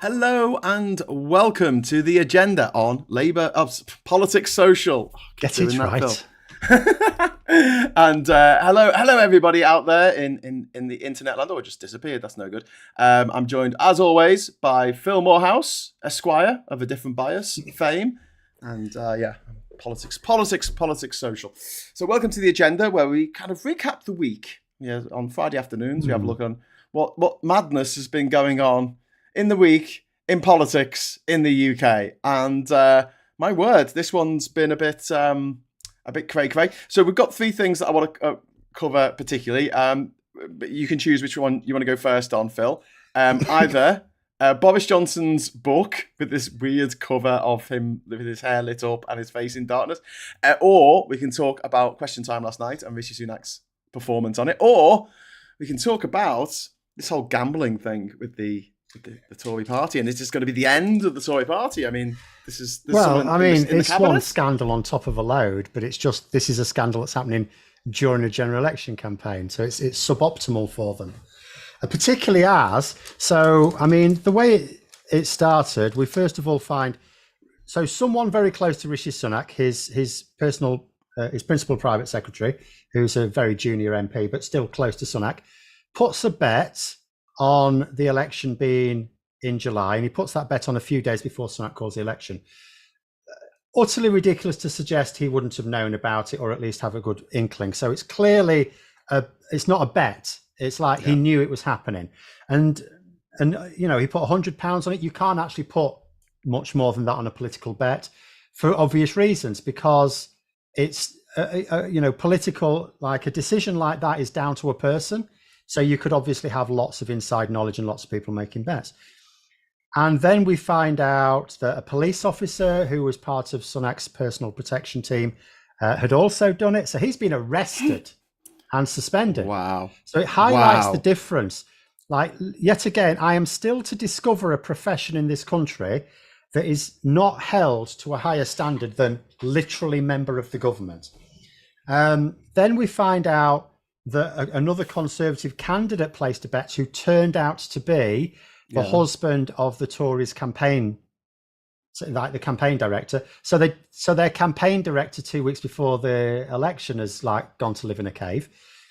Hello and welcome to the agenda on Labour Politics Social. Get it right. And hello everybody out there in the internet land. Oh, it just disappeared. That's no good. I'm joined as always by Phil Morehouse, Esquire of a different bias fame, and politics social. So welcome to the agenda where we kind of recap the week. Yeah, on Friday afternoons we have a look on what madness has been going on in the week in politics in the UK, and my word, this one's been a bit cray-cray. So we've got three things that I want to cover particularly. But you can choose which one you want to go first on, Phil. Either Boris Johnson's book with this weird cover of him with his hair lit up and his face in darkness, or we can talk about Question Time last night and Rishi Sunak's performance on it, or we can talk about this whole gambling thing with the Tory party, and is this going to be the end of the Tory party? I mean, it's one scandal on top of a load, but this is a scandal that's happening during a general election campaign, so it's suboptimal for them, particularly the way it started. We first of all find someone very close to Rishi Sunak, his principal private secretary, who's a very junior MP but still close to Sunak, puts a bet on the election being in July, and he puts that bet on a few days before Sunak calls the election. Utterly ridiculous to suggest he wouldn't have known about it, or at least have a good inkling. So it's clearly it's not a bet. It's like he knew it was happening, and he put £100 on it. You can't actually put much more than that on a political bet for obvious reasons, because it's political. Like, a decision like that is down to a person. So you could obviously have lots of inside knowledge and lots of people making bets. And then we find out that a police officer who was part of Sunak's personal protection team had also done it. So he's been arrested and suspended. Wow. So it highlights the difference. Like, yet again, I am still to discover a profession in this country that is not held to a higher standard than literally member of the government. Then we find out that another Conservative candidate placed a bet who turned out to be the husband of the Tories' campaign, like the campaign director. So their campaign director 2 weeks before the election has gone to live in a cave.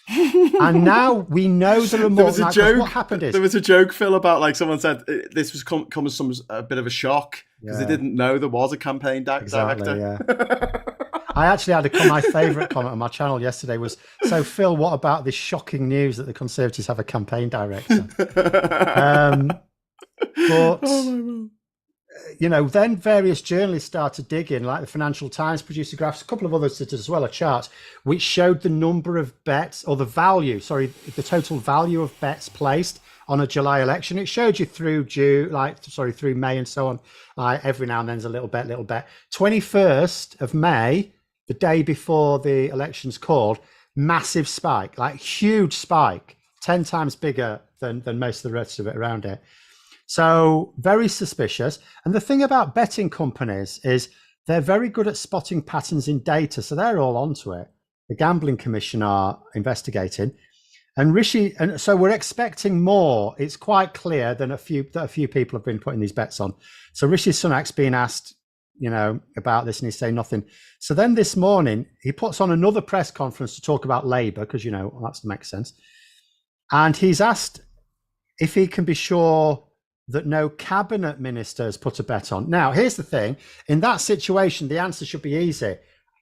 And now we know there are more. What happened is there was a joke, Phil, about someone said this was come as a bit of a shock because they didn't know there was a campaign director. Yeah. I actually had my favourite comment on my channel yesterday was, so Phil, what about this shocking news that the Conservatives have a campaign director? Then various journalists started digging, like the Financial Times produced a graph, a couple of others did as well, a chart, which showed the number of bets, or the total value of bets placed on a July election. It showed you through through May and so on. Every now and then there's a little bet. 21st of May, the day before the election's called, massive spike, huge spike, 10 times bigger than most of the rest of it around it. So very suspicious. And the thing about betting companies is they're very good at spotting patterns in data. So they're all onto it. The Gambling Commission are investigating. And so we're expecting more. It's quite clear that a few people have been putting these bets on. So Rishi Sunak's been asked, about this, and he's saying nothing. So then this morning he puts on another press conference to talk about Labour, because that makes sense. And he's asked if he can be sure that no cabinet ministers put a bet on. Now, here's the thing: in that situation, the answer should be easy.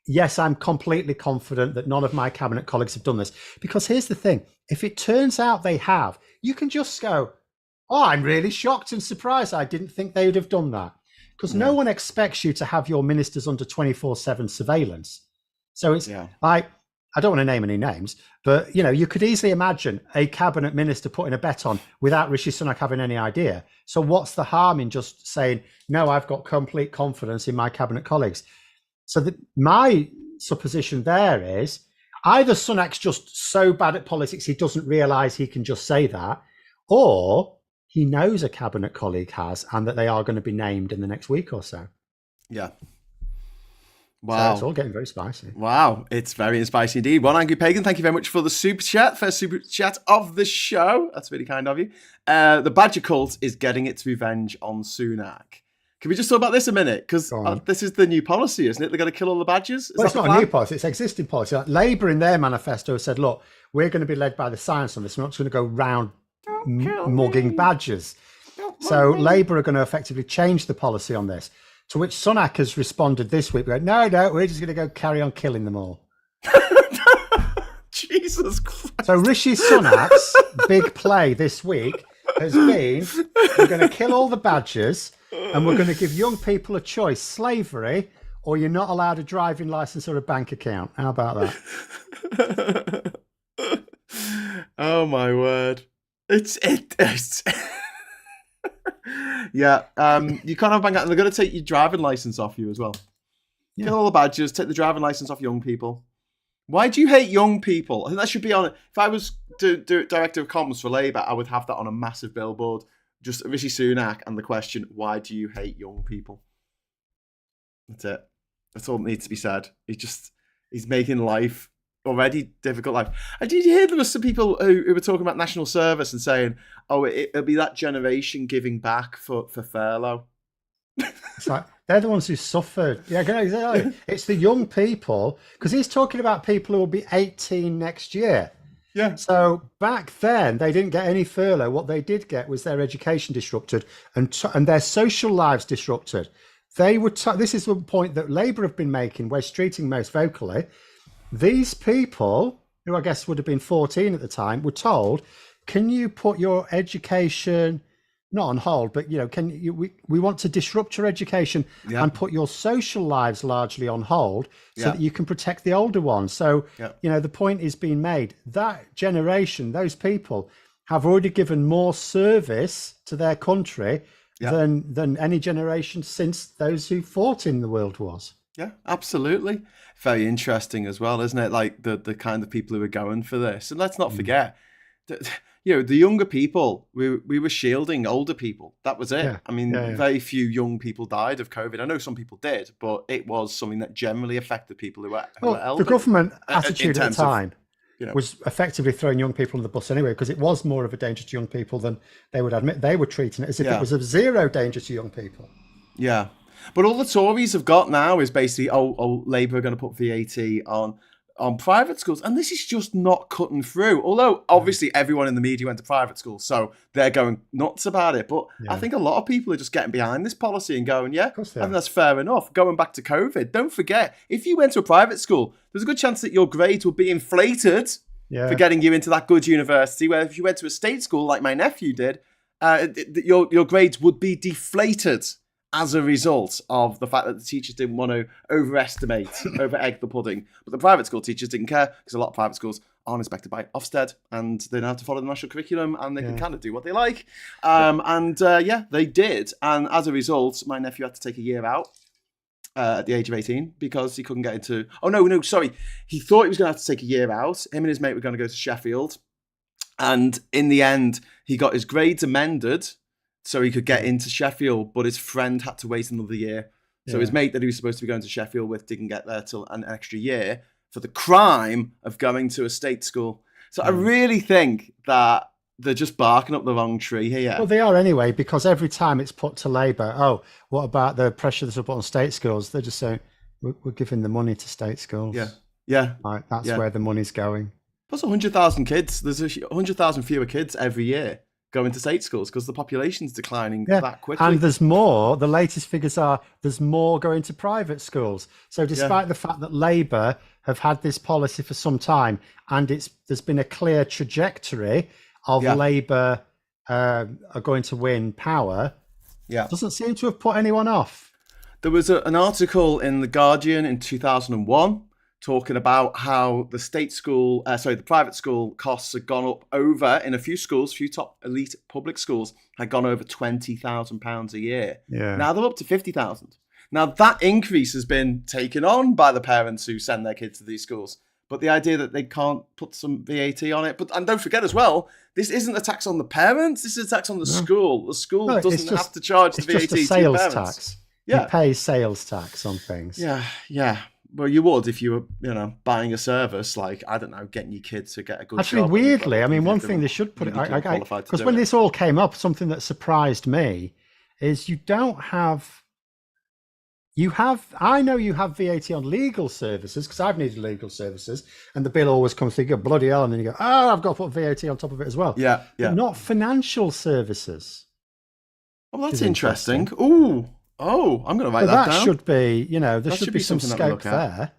Yes, I'm completely confident that none of my cabinet colleagues have done this. Because here's the thing: if it turns out they have, you can just go, "Oh, I'm really shocked and surprised. I didn't think they would have done that." Because no one expects you to have your ministers under 24/7 surveillance. So it's I don't want to name any names, but you could easily imagine a cabinet minister putting a bet on without Rishi Sunak having any idea. So what's the harm in just saying, no, I've got complete confidence in my cabinet colleagues? So my supposition there is either Sunak's just so bad at politics he doesn't realise he can just say that, or he knows a cabinet colleague has, and that they are going to be named in the next week or so. Yeah. So it's Wow. all getting very spicy. Wow, it's very spicy indeed. One Angry Pagan, thank you very much for the super chat. First super chat of the show. That's really kind of you. The Badger cult is getting its revenge on Sunak. Can we just talk about this a minute? Because this is the new policy, isn't it? They're going to kill all the badgers? Well, it's not a new policy. It's existing policy. Like Labour in their manifesto said, look, we're going to be led by the science on this. We're not just going to go round mugging badgers. So Labour are going to effectively change the policy on this. To which Sunak has responded this week, going, no, we're just going to go carry on killing them all. Jesus Christ. So Rishi Sunak's big play this week has been, we're going to kill all the badgers and we're going to give young people a choice, slavery, or you're not allowed a driving licence or a bank account. How about that? Oh, my word. It's yeah, you can't have a bank account. They're going to take your driving licence off you as well. Yeah. Kill all the badgers, take the driving licence off young people. Why do you hate young people? I think that should be on it. If I was director of comms for Labour, I would have that on a massive billboard. Just Rishi Sunak and the question, why do you hate young people? That's it. That's all that needs to be said. He's making life already difficult life. And did you hear there were some people who were talking about national service and saying, oh, it'll be that generation giving back for furlough? It's like, they're the ones who suffered. Yeah, exactly. It's the young people, because he's talking about people who will be 18 next year. Yeah. So back then, they didn't get any furlough. What they did get was their education disrupted and their social lives disrupted. They were. This is the point that Labour have been making, Wes Streeting most vocally. These people, who I guess would have been 14 at the time, were told, "Can you put your education not on hold, but we want to disrupt your education and put your social lives largely on hold so that you can protect the older ones." So, the point is being made. That generation, those people have already given more service to their country than any generation since those who fought in the World Wars. Yeah, absolutely. Very interesting as well, isn't it? Like the kind of people who are going for this. And let's not forget that, the younger people, we were shielding older people. That was it. Yeah. I mean, very few young people died of COVID. I know some people did, but it was something that generally affected people who were elderly. The government attitude at the time was effectively throwing young people on the bus anyway, because it was more of a danger to young people than they would admit. They were treating it as if it was of zero danger to young people. Yeah. But all the Tories have got now is basically, Labour are going to put VAT on private schools. And this is just not cutting through. Although, obviously, everyone in the media went to private schools, so they're going nuts about it. But I think a lot of people are just getting behind this policy and going, I think that's fair enough. Going back to COVID, don't forget, if you went to a private school, there's a good chance that your grades would be inflated for getting you into that good university, where if you went to a state school like my nephew did, your grades would be deflated as a result of the fact that the teachers didn't want to over-egg the pudding. But the private school teachers didn't care, because a lot of private schools aren't inspected by Ofsted and they don't have to follow the national curriculum and they can kind of do what they like. They did. And as a result, my nephew had to take a year out at the age of 18 because he couldn't get into... Oh, no, sorry. He thought he was going to have to take a year out. Him and his mate were going to go to Sheffield. And in the end, he got his grades amended so he could get into Sheffield, but his friend had to wait another year. So his mate that he was supposed to be going to Sheffield with didn't get there till an extra year for the crime of going to a state school. So I really think that they're just barking up the wrong tree here. Well, they are anyway, because every time it's put to Labour, what about the pressure that's put on state schools? They're just saying, we're giving the money to state schools. Yeah. Right, that's where the money's going. Plus 100,000 kids. There's 100,000 fewer kids every year going to state schools because the population's declining that quickly. And there's more. The latest figures are there's more going to private schools. So despite the fact that Labour have had this policy for some time and there's been a clear trajectory of Labour are going to win power, doesn't seem to have put anyone off. There was an article in The Guardian in 2001 talking about how the private school costs had gone up over, in a few schools, few top elite public schools, had gone over £20,000 a year. Now they're up to 50,000. Now that increase has been taken on by the parents who send their kids to these schools. But the idea that they can't put some VAT on it, and don't forget as well, this isn't a tax on the parents, this is a tax on the school. The school doesn't have to charge the VAT to the parents. Tax. You pay sales tax on things. Yeah. Well, you would if you were, buying a service, like, I don't know, getting your kids to get a good Actually, job. weirdly, I mean, one thing they should put, because when this all came up, something that surprised me is I know you have VAT on legal services, because I've needed legal services, and the bill always comes through, you go, bloody hell, and then you go, oh, I've got to put VAT on top of it as well. Yeah. But not financial services. Oh, that's interesting. I'm going to write that down. That should be, there should be some scope there.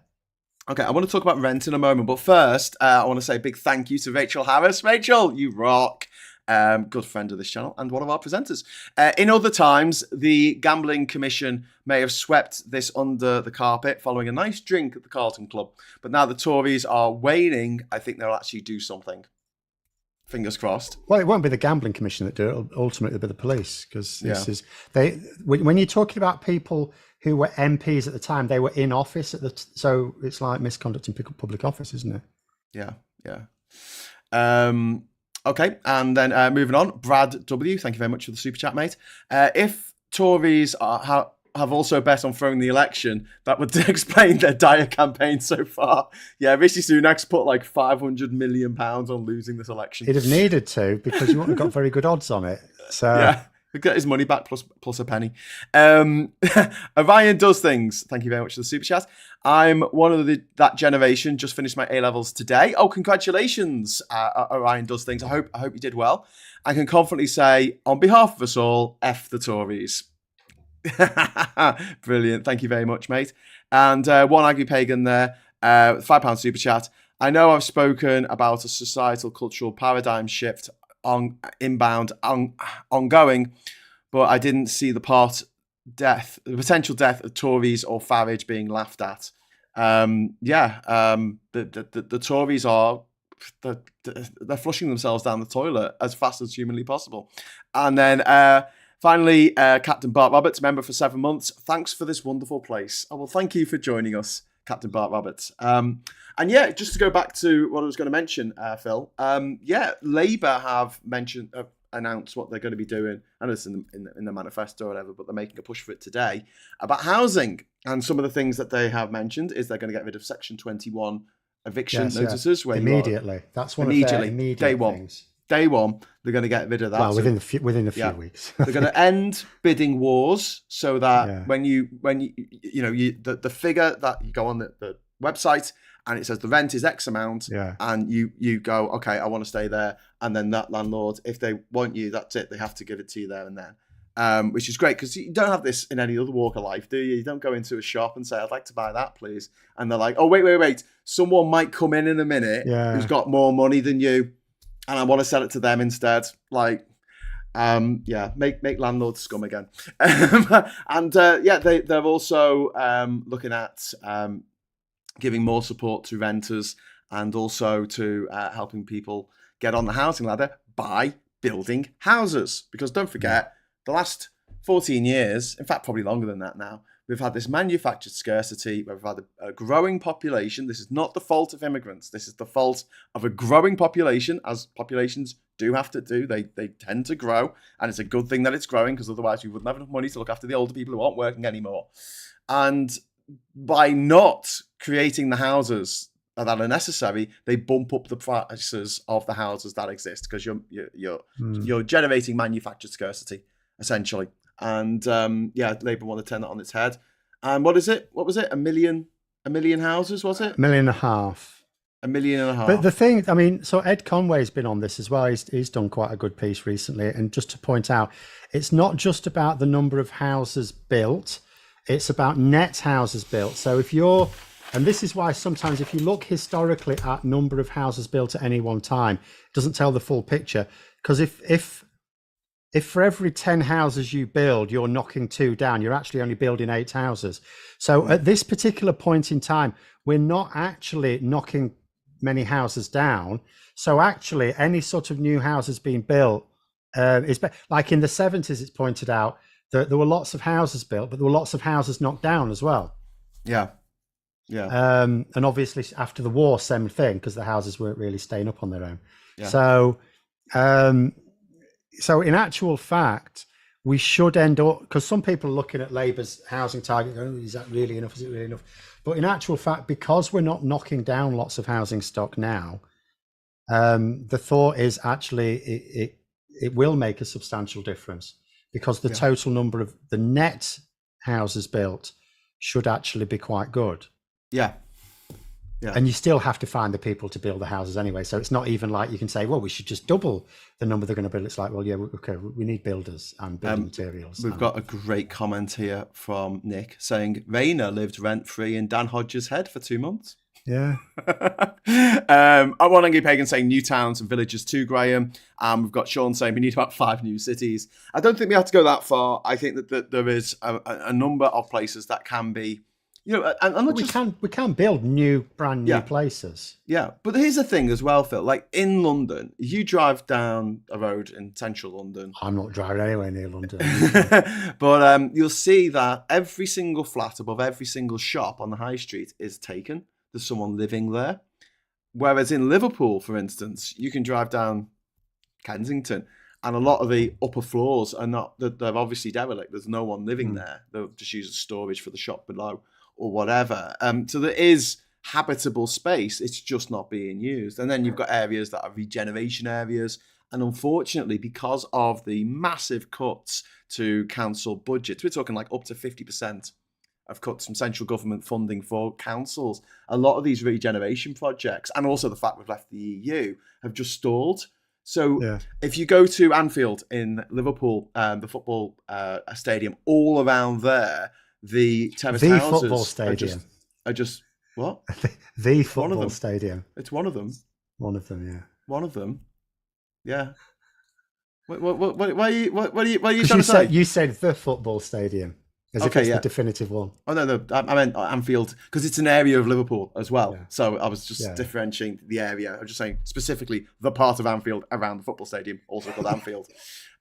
Okay, I want to talk about rent in a moment, but first, I want to say a big thank you to Rachel Harris. Rachel, you rock. Good friend of this channel and one of our presenters. In other times, the Gambling Commission may have swept this under the carpet following a nice drink at the Carlton Club. But now the Tories are waning, I think they'll actually do something. Fingers crossed. Well, it won't be the Gambling Commission that do it. It'll ultimately be the police, because when you're talking about people who were MPs at the time, they were in office so it's like misconduct in public office, isn't it? Yeah. Okay, and then moving on, Brad W, thank you very much for the super chat, mate. If Tories have also bet on throwing the election, that would explain their dire campaign so far. Yeah, Rishi Sunak's put like £500 million on losing this election. He'd have needed to, because you wouldn't have got very good odds on it. So yeah, he'd get his money back plus a penny. Orion does things. Thank you very much for the super chat. I'm one of that generation. Just finished my A-levels today. Oh, congratulations! Orion does things. I hope you did well. I can confidently say, on behalf of us all, F the Tories. Brilliant. Thank you very much, mate. And one Agri Pagan there, £5 super chat. I know I've spoken about a societal cultural paradigm shift ongoing, but I didn't see the potential death of Tories or Farage being laughed at. The Tories are they're flushing themselves down the toilet as fast as humanly possible. And then finally, Captain Bart Roberts, member for 7 months. Thanks for this wonderful place. Oh, well, thank you for joining us, Captain Bart Roberts. And yeah, just to go back to what I was going to mention, Phil. Labour have announced what they're going to be doing. I know it's in the manifesto or whatever, but they're making a push for it today about housing. And some of the things that they have mentioned is they're going to get rid of Section 21 eviction notices. Yeah. Immediately. That's one of their immediate things. Day one, they're going to get rid of that. Well, within a few weeks. They're going to end bidding wars, so that when the figure that you go on the website and it says the rent is X amount, and you go, okay, I want to stay there, and then that landlord, if they want you, that's it. They have to give it to you there and then, which is great, because you don't have this in any other walk of life, do you? You don't go into a shop and say, I'd like to buy that, please. And they're like, oh, wait. Someone might come in a minute who's got more money than you, and I want to sell it to them instead. Like, make landlords scum again. They're also looking at giving more support to renters, and also to helping people get on the housing ladder by building houses. Because don't forget, the last 14 years, in fact, probably longer than that now, we've had this manufactured scarcity where we've had a growing population. This is not the fault of immigrants. This is the fault of a growing population, as populations do have to do. They tend to grow, and it's a good thing that it's growing, because otherwise we wouldn't have enough money to look after the older people who aren't working anymore. And by not creating the houses that are necessary, they bump up the prices of the houses that exist, because you're generating manufactured scarcity, essentially. And Labour want to turn that on its head. And what is it? What was it? A million houses, was it? 1.5 million. 1.5 million. But the thing, I mean, so Ed Conway's been on this as well. He's done quite a good piece recently. And just to point out, it's not just about the number of houses built, it's about net houses built. So and this is why sometimes if you look historically at number of houses built at any one time, it doesn't tell the full picture. Because if for every 10 houses you build, you're knocking 2 down, you're actually only building 8 houses. So at this particular point in time, we're not actually knocking many houses down. So actually any sort of new houses being built is like in the 70s, it's pointed out that there were lots of houses built, but there were lots of houses knocked down as well. Yeah. And obviously after the war, same thing, because the houses weren't really staying up on their own. Yeah. So in actual fact, we should end up, because some people are looking at Labour's housing target going, is that really enough? Is it really enough? But in actual fact, because we're not knocking down lots of housing stock now, the thought is actually it will make a substantial difference, because the total number of the net houses built should actually be quite good. Yeah. Yeah. And you still have to find the people to build the houses anyway. So it's not even like you can say, well, we should just double the number they're going to build. It's like, well, yeah, okay, we need builders and building materials. We've got a great comment here from Nick saying Rayner lived rent-free in Dan Hodges' head for 2 months. Yeah. I want Angie Pagan saying new towns and villages too, Graham. We've got Sean saying we need about 5 new cities. I don't think we have to go that far. I think that there is a number of places that can be, and we can build brand new places. Yeah, but here's the thing as well, Phil. Like in London, you drive down a road in central London. I'm not driving anywhere near London. But you'll see that every single flat above every single shop on the high street is taken. There's someone living there. Whereas in Liverpool, for instance, you can drive down Kensington and a lot of the upper floors are not, they're obviously derelict. There's no one living there. They'll just use as storage for the shop below or whatever. So there is habitable space. It's just not being used. And then you've got areas that are regeneration areas. And unfortunately, because of the massive cuts to council budgets, we're talking like up to 50% of cuts from central government funding for councils. A lot of these regeneration projects, and also the fact we've left the EU, have just stalled. So if you go to Anfield in Liverpool, the football stadium, all around there, the terraced houses football stadium are just what? The football stadium. It's one of them. One of them, yeah. One of them. Yeah. What are you trying to say? You said the football stadium. As if it's the definitive one. Oh, no, I meant Anfield, because it's an area of Liverpool as well. Yeah. So I was just differentiating the area. I was just saying specifically the part of Anfield around the football stadium, also called Anfield.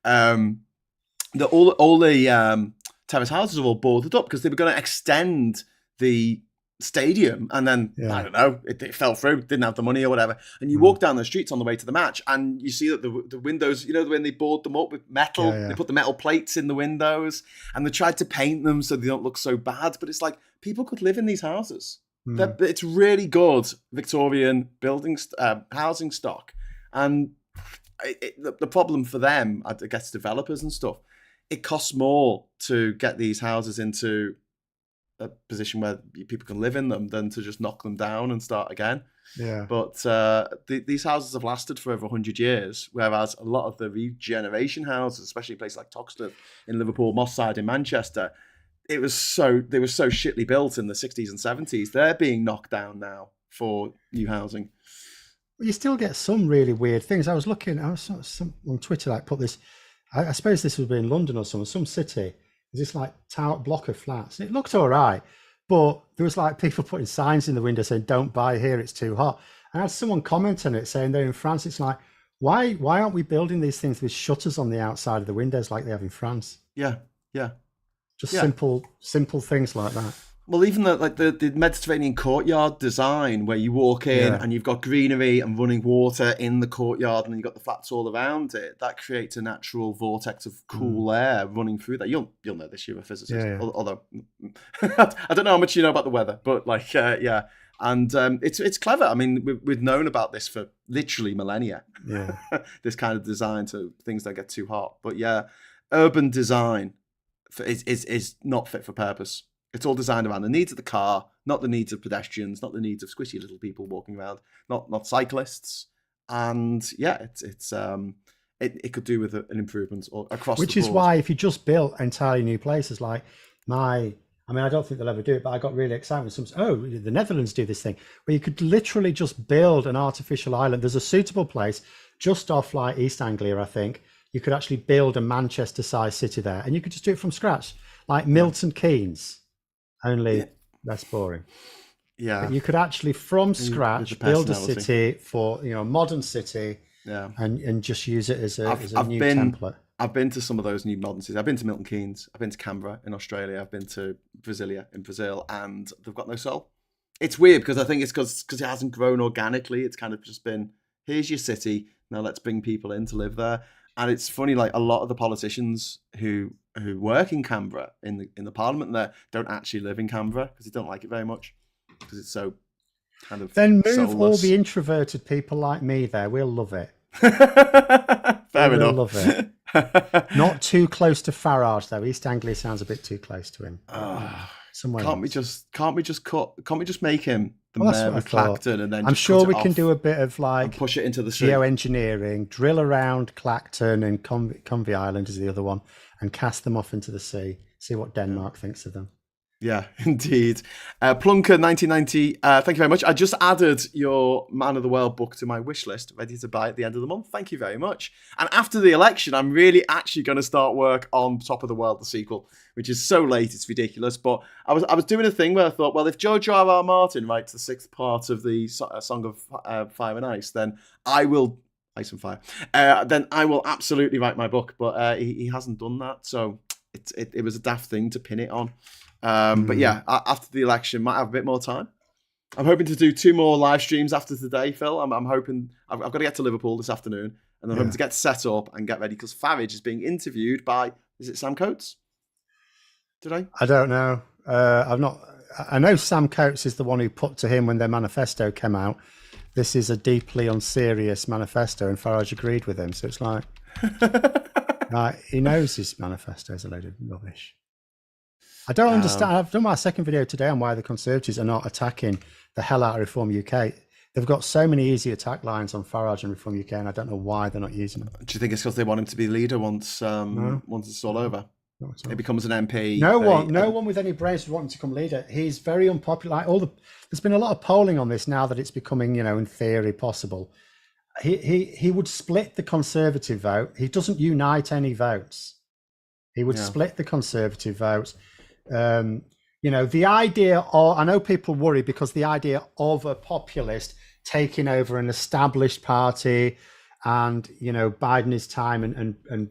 All the terrace houses are all boarded up because they were going to extend the stadium, and then I don't know, it fell through, didn't have the money or whatever. And you walk down the streets on the way to the match, and you see that the windows, when they board them up with metal, they put the metal plates in the windows, and they tried to paint them so they don't look so bad. But it's like people could live in these houses. It's really good Victorian housing stock, and the problem for them, I guess, developers and stuff, it costs more to get these houses into a position where people can live in them than to just knock them down and start again. Yeah. But these houses have lasted for over 100 years, whereas a lot of the regeneration houses, especially places like Toxteth in Liverpool, Moss Side in Manchester, they were so shitly built in the 60s and 70s. They're being knocked down now for new housing. Well, you still get some really weird things. I was on Twitter, like put this, I suppose this would be in London or some city. Is this like tower block of flats? And it looked all right, but there was like people putting signs in the window saying, "Don't buy here, it's too hot." And I had someone comment on it saying they're in France. It's like, why aren't we building these things with shutters on the outside of the windows like they have in France? Yeah. Just simple things like that. Well, even the Mediterranean courtyard design, where you walk in and you've got greenery and running water in the courtyard, and you've got the flats all around it, that creates a natural vortex of cool air running through that. You'll know this, you're a physicist. Yeah. Although I don't know how much you know about the weather, but and it's clever. I mean, we've known about this for literally millennia. Yeah, this kind of design to things that get too hot. But urban design is not fit for purpose. It's all designed around the needs of the car, not the needs of pedestrians, not the needs of squishy little people walking around, not cyclists. And it could do with an improvement across the board. Which is why if you just built entirely new places, like I don't think they'll ever do it, but I got really excited when the Netherlands do this thing where you could literally just build an artificial island. There's a suitable place just off like East Anglia, I think. You could actually build a Manchester-sized city there, and you could just do it from scratch, like Milton Keynes. Only less boring. Yeah. But you could actually from scratch build a city for a modern city. Yeah. And just use it as a new template. I've been to some of those new modern cities. I've been to Milton Keynes. I've been to Canberra in Australia. I've been to Brasilia in Brazil, and they've got no soul. It's weird because I think it's because it hasn't grown organically. It's kind of just been, here's your city. Now let's bring people in to live there. And it's funny, like a lot of the politicians who work in Canberra in the parliament there don't actually live in Canberra because they don't like it very much. because it's so kind of Then move all soulless. the introverted people like me there. We'll love it. Fair We'll enough. love it. Not too close to Farage though. East Anglia sounds a bit too close to him. Somewhere Can't we else. just make him the Well, that's mayor what I of thought. Clacton and then I'm just sure cut we it can off do a bit of and like push it into the sea? geoengineering, drill around Clacton and Convy Island is the other one, and cast them off into the sea. See what Denmark thinks of them. Yeah, indeed. Plunker 1990, thank you very much. I just added your Man of the World book to my wish list, ready to buy at the end of the month. Thank you very much. And after the election, I'm really actually going to start work on Top of the World, the sequel, which is so late, it's ridiculous. But I was doing a thing where I thought, well, if George R.R. Martin writes the 6th part of the Song of Fire and Ice, then I will... Ice and Fire. Then I will absolutely write my book. But he hasn't done that, so it was a daft thing to pin it on. But yeah, after the election, might have a bit more time. I'm hoping to do 2 more live streams after today, Phil. I'm hoping I've got to get to Liverpool this afternoon, and I'm hoping to get set up and get ready because Farage is being interviewed by, is it Sam Coates today? I don't know. I've not. I know Sam Coates is the one who put to him when their manifesto came out, this is a deeply unserious manifesto, and Farage agreed with him. So it's like, he knows his manifesto is a load of rubbish. I don't understand. I've done my second video today on why the Conservatives are not attacking the hell out of Reform UK. They've got so many easy attack lines on Farage and Reform UK, and I don't know why they're not using them. Do you think it's because they want him to be leader once it's all over? He becomes an MP. No one with any brains would want him to become leader. He's very unpopular. There's been a lot of polling on this now that it's becoming, in theory, possible. He would split the Conservative vote. He doesn't unite any votes. He would split the Conservative votes. The idea of, I know people worry because the idea of a populist taking over an established party and, Biden is time and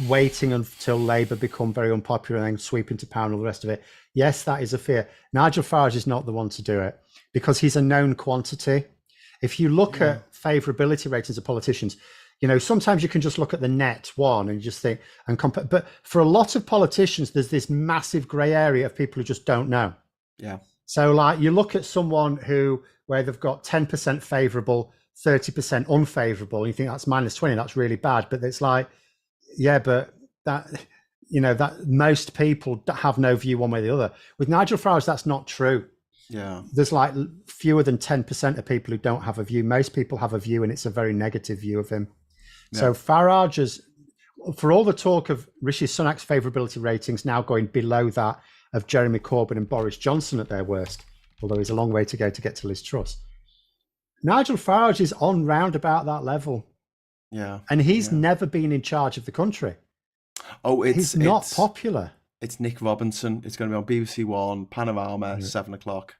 waiting until Labour become very unpopular and then sweep into power and all the rest of it. Yes, that is a fear. Nigel Farage is not the one to do it because he's a known quantity. If you look at favourability ratings of politicians, sometimes you can just look at the net one and just think and compare. But for a lot of politicians, there's this massive grey area of people who just don't know. Yeah. So like you look at someone where they've got 10% favourable, 30% unfavourable, and you think that's -20, that's really bad. But it's like, yeah, but that most people have no view one way or the other. With Nigel Farage, that's not true. Yeah. There's like fewer than 10% of people who don't have a view. Most people have a view, and it's a very negative view of him. Yeah. So Farage for all the talk of Rishi Sunak's favourability ratings now going below that of Jeremy Corbyn and Boris Johnson at their worst, although he's a long way to go to get to Liz Truss. Nigel Farage is on round about that level. Yeah. And he's never been in charge of the country. Oh, he's not popular. It's Nick Robinson. It's going to be on BBC One, Panorama, 7:00.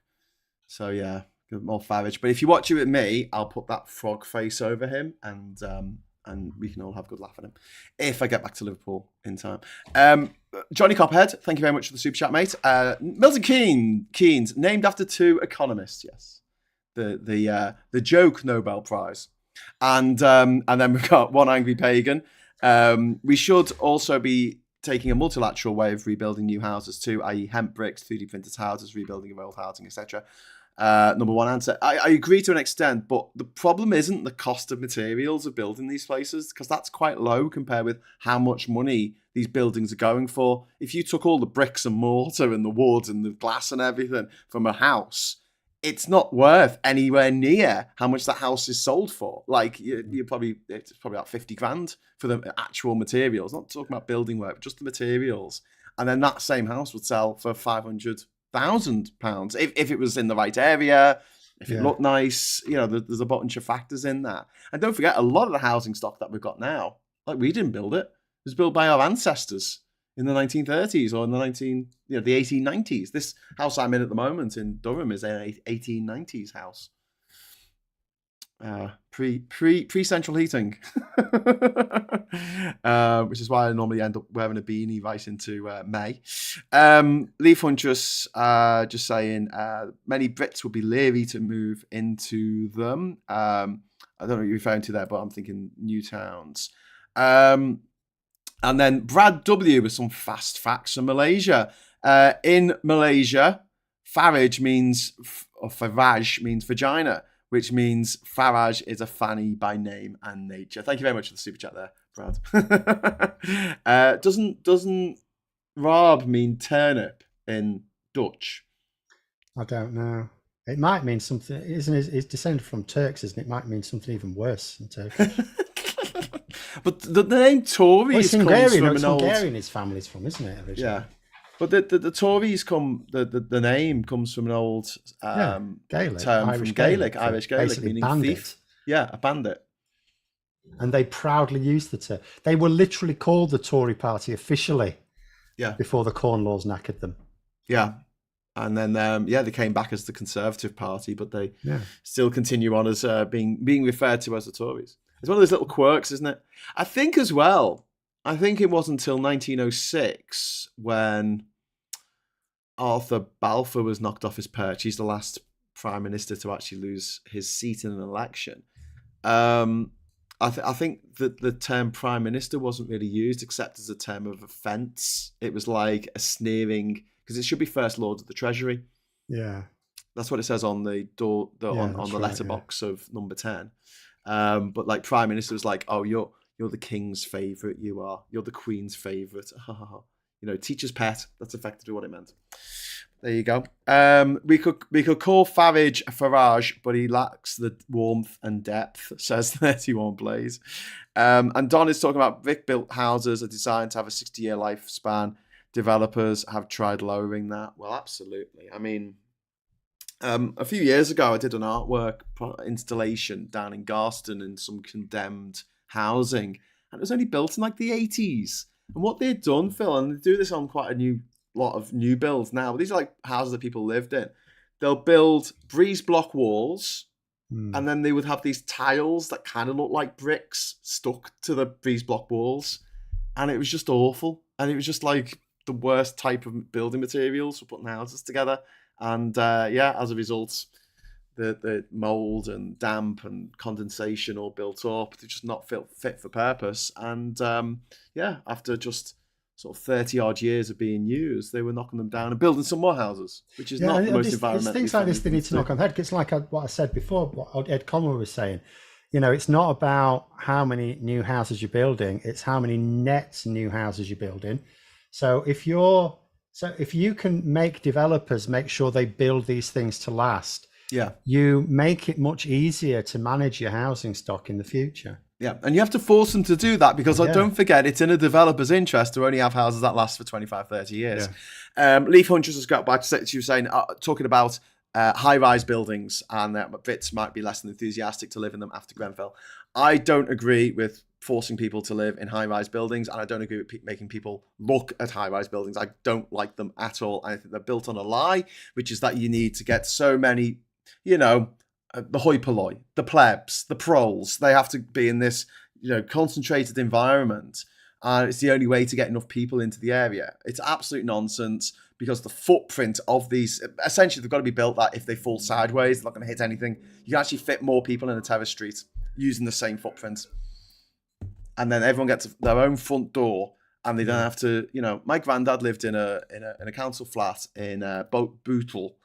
So yeah, more Farage. But if you watch it with me, I'll put that frog face over him, and we can all have a good laugh at him if I get back to Liverpool in time. Johnny Cophead, thank you very much for the super chat, mate. Milton Keynes, named after 2 economists. Yes, the joke Nobel Prize. And then we've got One Angry Pagan. We should also be taking a multilateral way of rebuilding new houses too, i.e. hemp bricks, 3D printed houses, rebuilding of old housing, etc. Number one answer. I agree to an extent, but the problem isn't the cost of materials of building these places, because that's quite low compared with how much money these buildings are going for. If you took all the bricks and mortar and the wood and the glass and everything from a house, it's not worth anywhere near how much that house is sold for. Like it's probably about 50 grand for the actual materials. Not talking about building work, just the materials. And then that same house would sell for £500,000 if it was in the right area, if it looked nice. There's a bunch of factors in that. And don't forget, a lot of the housing stock that we've got now, like we didn't build it. It was built by our ancestors in the 1930s or in the 1890s. This house I'm in at the moment in Durham is an 1890s house. Pre central heating, which is why I normally end up wearing a beanie right into May. Leaf Huntress just saying many Brits would be leery to move into them. I don't know what you're referring to there, but I'm thinking new towns. And then Brad W with some fast facts from Malaysia. In Malaysia, Farage means, or Farage means vagina, which means Farage is a fanny by name and nature. Thank you very much for the super chat there, Brad. Doesn't Raab mean turnip in Dutch? I don't know. It might mean something, isn't it? It's descended from Turks, isn't it? It might mean something even worse in Turkish. But the name Tory It's comes Hungarian. from It's an old... Hungarian his family's from, isn't it? Originally? Yeah. But the Tories come, the name comes from an old Gaelic, term Irish from Gaelic, Gaelic, Irish Gaelic, basically meaning bandit. thief. Yeah, a bandit. And they proudly used the term. They were literally called the Tory party officially before the Corn Laws knackered them. Yeah. And then, they came back as the Conservative Party, but they still continue on as being referred to as the Tories. It's one of those little quirks, isn't it? I think as well, it wasn't until 1906 when Arthur Balfour was knocked off his perch. He's the last prime minister to actually lose his seat in an election. I think that the term prime minister wasn't really used except as a term of offence. It was like a sneering, because it should be First Lord of the Treasury. Yeah. That's what it says on the door, on the letterbox of number 10. But like prime minister was like, oh, you're the king's favourite. You're the queen's favourite. Teacher's pet. That's effectively what it meant. There you go. We could call Farage, but he lacks the warmth and depth, says 31 Blaze. And Don is talking about brick-built houses are designed to have a 60-year lifespan. Developers have tried lowering that. Well, absolutely. I mean, a few years ago, I did an artwork installation down in Garston in some condemned housing, and it was only built in like the 80s. And what they'd done, Phil, and they do this on quite a lot of new builds now, but these are like houses that people lived in. They'll build breeze block walls, and then they would have these tiles that kind of look like bricks stuck to the breeze block walls, and it was just awful. And it was just like the worst type of building materials for putting houses together. And as a result, the mold and damp and condensation all built up. They're just not fit for purpose. And after just sort of 30 odd years of being used, they were knocking them down and building some more houses, which is not the most environmentally. It's things like this they need to knock on the head. It's like what I said before, what Ed Conway was saying. It's not about how many new houses you're building, it's how many net new houses you're building. So if you can make developers make sure they build these things to last, you make it much easier to manage your housing stock in the future. Yeah, and you have to force them to do that because don't forget, it's in a developer's interest to only have houses that last for 25, 30 years. Yeah. Leaf Hunters has got back to what you were saying, talking about high-rise buildings and that Brits might be less than enthusiastic to live in them after Grenfell. I don't agree with forcing people to live in high-rise buildings, and I don't agree with making people look at high-rise buildings. I don't like them at all. I think they're built on a lie, which is that you need to get so many, the hoi polloi, the plebs, the proles. They have to be in this, concentrated environment, and it's the only way to get enough people into the area. It's absolute nonsense because the footprint of these, essentially, they've got to be built that if they fall sideways, they're not going to hit anything. You can actually fit more people in a terrace street using the same footprint. And then everyone gets their own front door, and they don't have to. My granddad lived in a council flat in Bootle,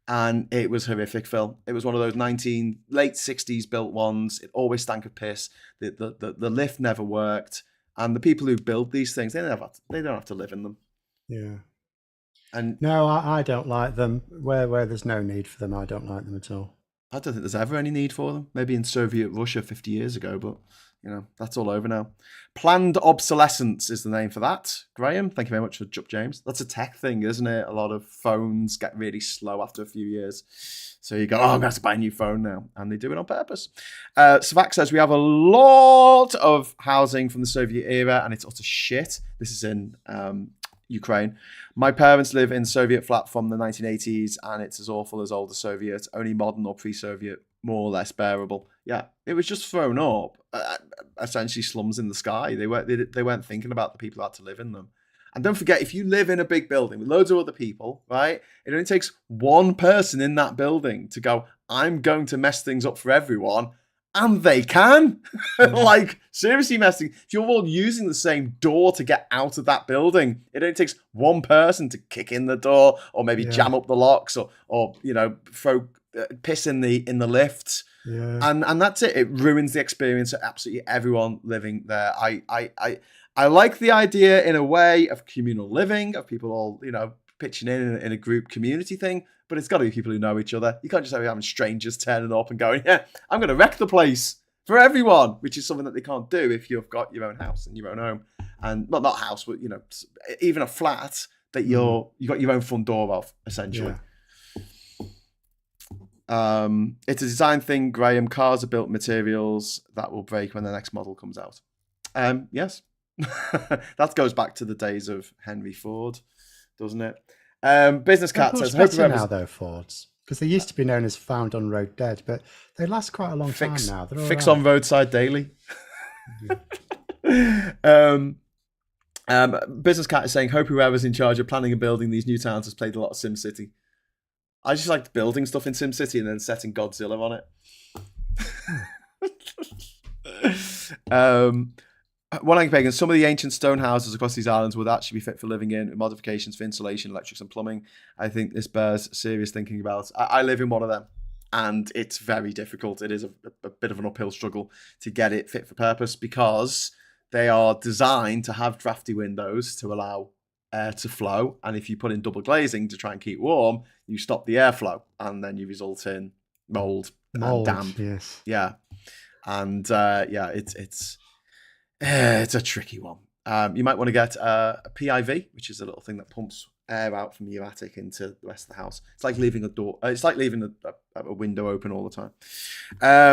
and it was horrific, Phil. It was one of those late 60s built ones. It always stank of piss. The lift never worked, and the people who build these things, they don't have to live in them. Yeah. And no, I don't like them. Where there's no need for them, I don't like them at all. I don't think there's ever any need for them. Maybe in Soviet Russia 50 years ago, but that's all over now. Planned obsolescence is the name for that. Graham, thank you very much for Jup James. That's a tech thing, isn't it? A lot of phones get really slow after a few years. So you go, I'm going to have to buy a new phone now. And they do it on purpose. Savak says, we have a lot of housing from the Soviet era and it's utter shit. This is in Ukraine. My parents live in Soviet flat from the 1980s and it's as awful as older Soviet, only modern or pre-Soviet, more or less bearable. Yeah, it was just thrown up. Essentially slums in the sky. They weren't thinking about the people who had to live in them. And don't forget, if you live in a big building with loads of other people, right, it only takes one person in that building to go, I'm going to mess things up for everyone. And they can. Like, seriously, messing. If you're all using the same door to get out of that building, it only takes one person to kick in the door, or maybe jam up the locks, or throw piss in the lifts. Yeah. And that's it. It ruins the experience of absolutely everyone living there. I like the idea in a way of communal living, of people all, pitching in a group community thing, but it's got to be people who know each other. You can't just have having strangers turning up and going, yeah, I'm going to wreck the place for everyone, which is something that they can't do if you've got your own house and your own home. And, well, not house, but, even a flat that you got your own front door of, essentially. Yeah. It's a design thing, Graham. Cars are built materials that will break when the next model comes out. Yes. That goes back to the days of Henry Ford, doesn't it? Business Cat says, "Hope now though Fords, because they used to be known as found on road dead, but they last quite a long time now. They're fix right. on roadside daily." Business Cat is saying, "Hope whoever's in charge of planning and building these new towns has played a lot of SimCity. I just liked building stuff in SimCity and then setting Godzilla on it." One Angry Pagan, some of the ancient stone houses across these islands would actually be fit for living in, with modifications for insulation, electrics and plumbing. I think this bears serious thinking about. I live in one of them, and it's very difficult. It is a bit of an uphill struggle to get it fit for purpose, because they are designed to have drafty windows to allow air to flow. And if you put in double glazing to try and keep warm, you stop the airflow, and then you result in mold and damp. Yes. Yeah. And it's a tricky one. You might want to get a PIV, which is a little thing that pumps air out from your attic into the rest of the house. It's like leaving a door. It's like leaving a window open all the time.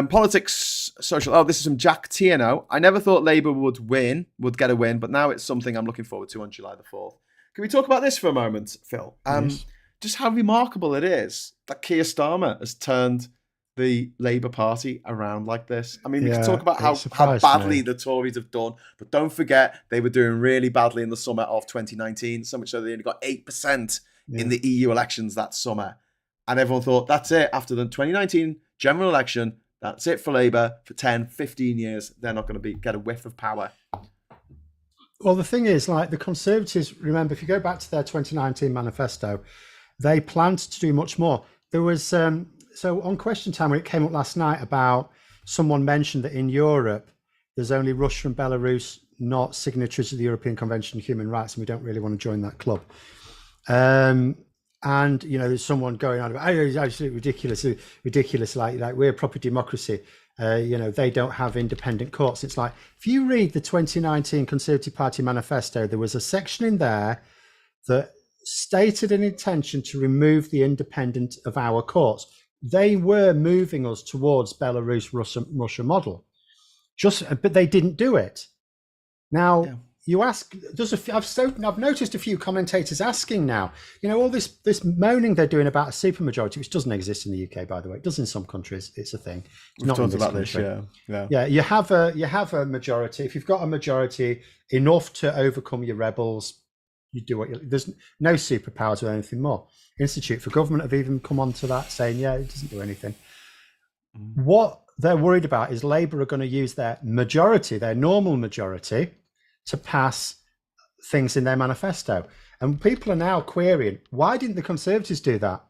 Politics, social. Oh, this is from Jack Tierno. I never thought Labour would get a win, but now it's something I'm looking forward to on July the 4th. Can we talk about this for a moment, Phil? Yes. Just how remarkable it is that Keir Starmer has turned the Labour Party around like this. I mean, we can talk about how badly the Tories have done, but don't forget they were doing really badly in the summer of 2019, so much so they only got 8% in the EU elections that summer. And everyone thought, that's it. After the 2019 general election, that's it for Labour for 10, 15 years. They're not going to get a whiff of power. Well, the thing is, like, the Conservatives, remember, if you go back to their 2019 manifesto, they planned to do much more. There was... So on Question Time, when it came up last night about someone mentioned that in Europe, there's only Russia and Belarus not signatories to the European Convention on Human Rights, and we don't really want to join that club. And, there's someone going on about, oh, it's absolutely ridiculous. Like we're a proper democracy. They don't have independent courts. It's like, if you read the 2019 Conservative Party manifesto, there was a section in there that stated an intention to remove the independence of our courts. They were moving us towards Belarus, Russia model, but they didn't do it. Now you ask, I've noticed a few commentators asking now, all this moaning they're doing about a supermajority, which doesn't exist in the UK, by the way. It does in some countries. It's a thing. It's not in this country. Yeah. You have a majority. If you've got a majority enough to overcome your rebels, you do there's no superpowers or anything more. Institute for Government have even come on to that, saying, it doesn't do anything. What they're worried about is Labour are going to use their majority, their normal majority, to pass things in their manifesto. And people are now querying, why didn't the Conservatives do that?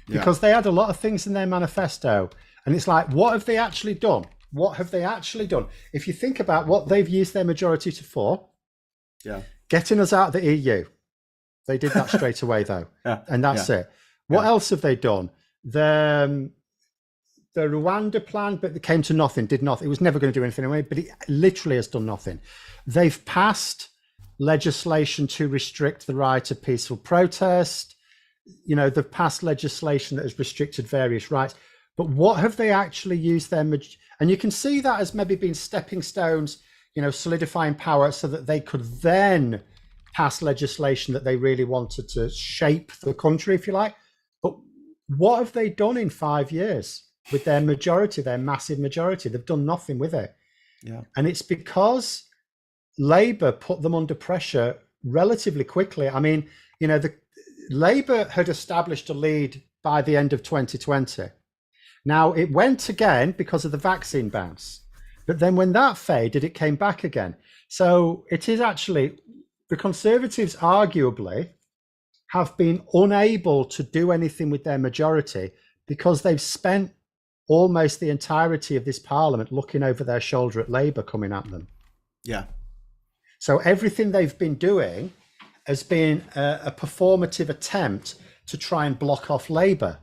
Because they had a lot of things in their manifesto. And it's like, what have they actually done? What have they actually done? If you think about what they've used their majority for, getting us out of the EU. They did that straight away, though. And that's it. What else have they done? The Rwanda plan, but it came to nothing, did nothing. It was never going to do anything anyway, but it literally has done nothing. They've passed legislation to restrict the right of peaceful protest. They've passed legislation that has restricted various rights. But what have they actually used their... And you can see that as maybe being stepping stones, solidifying power so that they could then pass legislation that they really wanted to shape the country, if you like. But what have they done in 5 years with their majority, their massive majority? They've done nothing with it. And it's because Labour put them under pressure relatively quickly. I mean, the Labour had established a lead by the end of 2020. Now, it went again because of the vaccine bounce. But then when that faded, it came back again. So it is actually, the Conservatives arguably have been unable to do anything with their majority because they've spent almost the entirety of this parliament looking over their shoulder at Labour coming at them. Yeah. So everything they've been doing has been a performative attempt to try and block off Labour,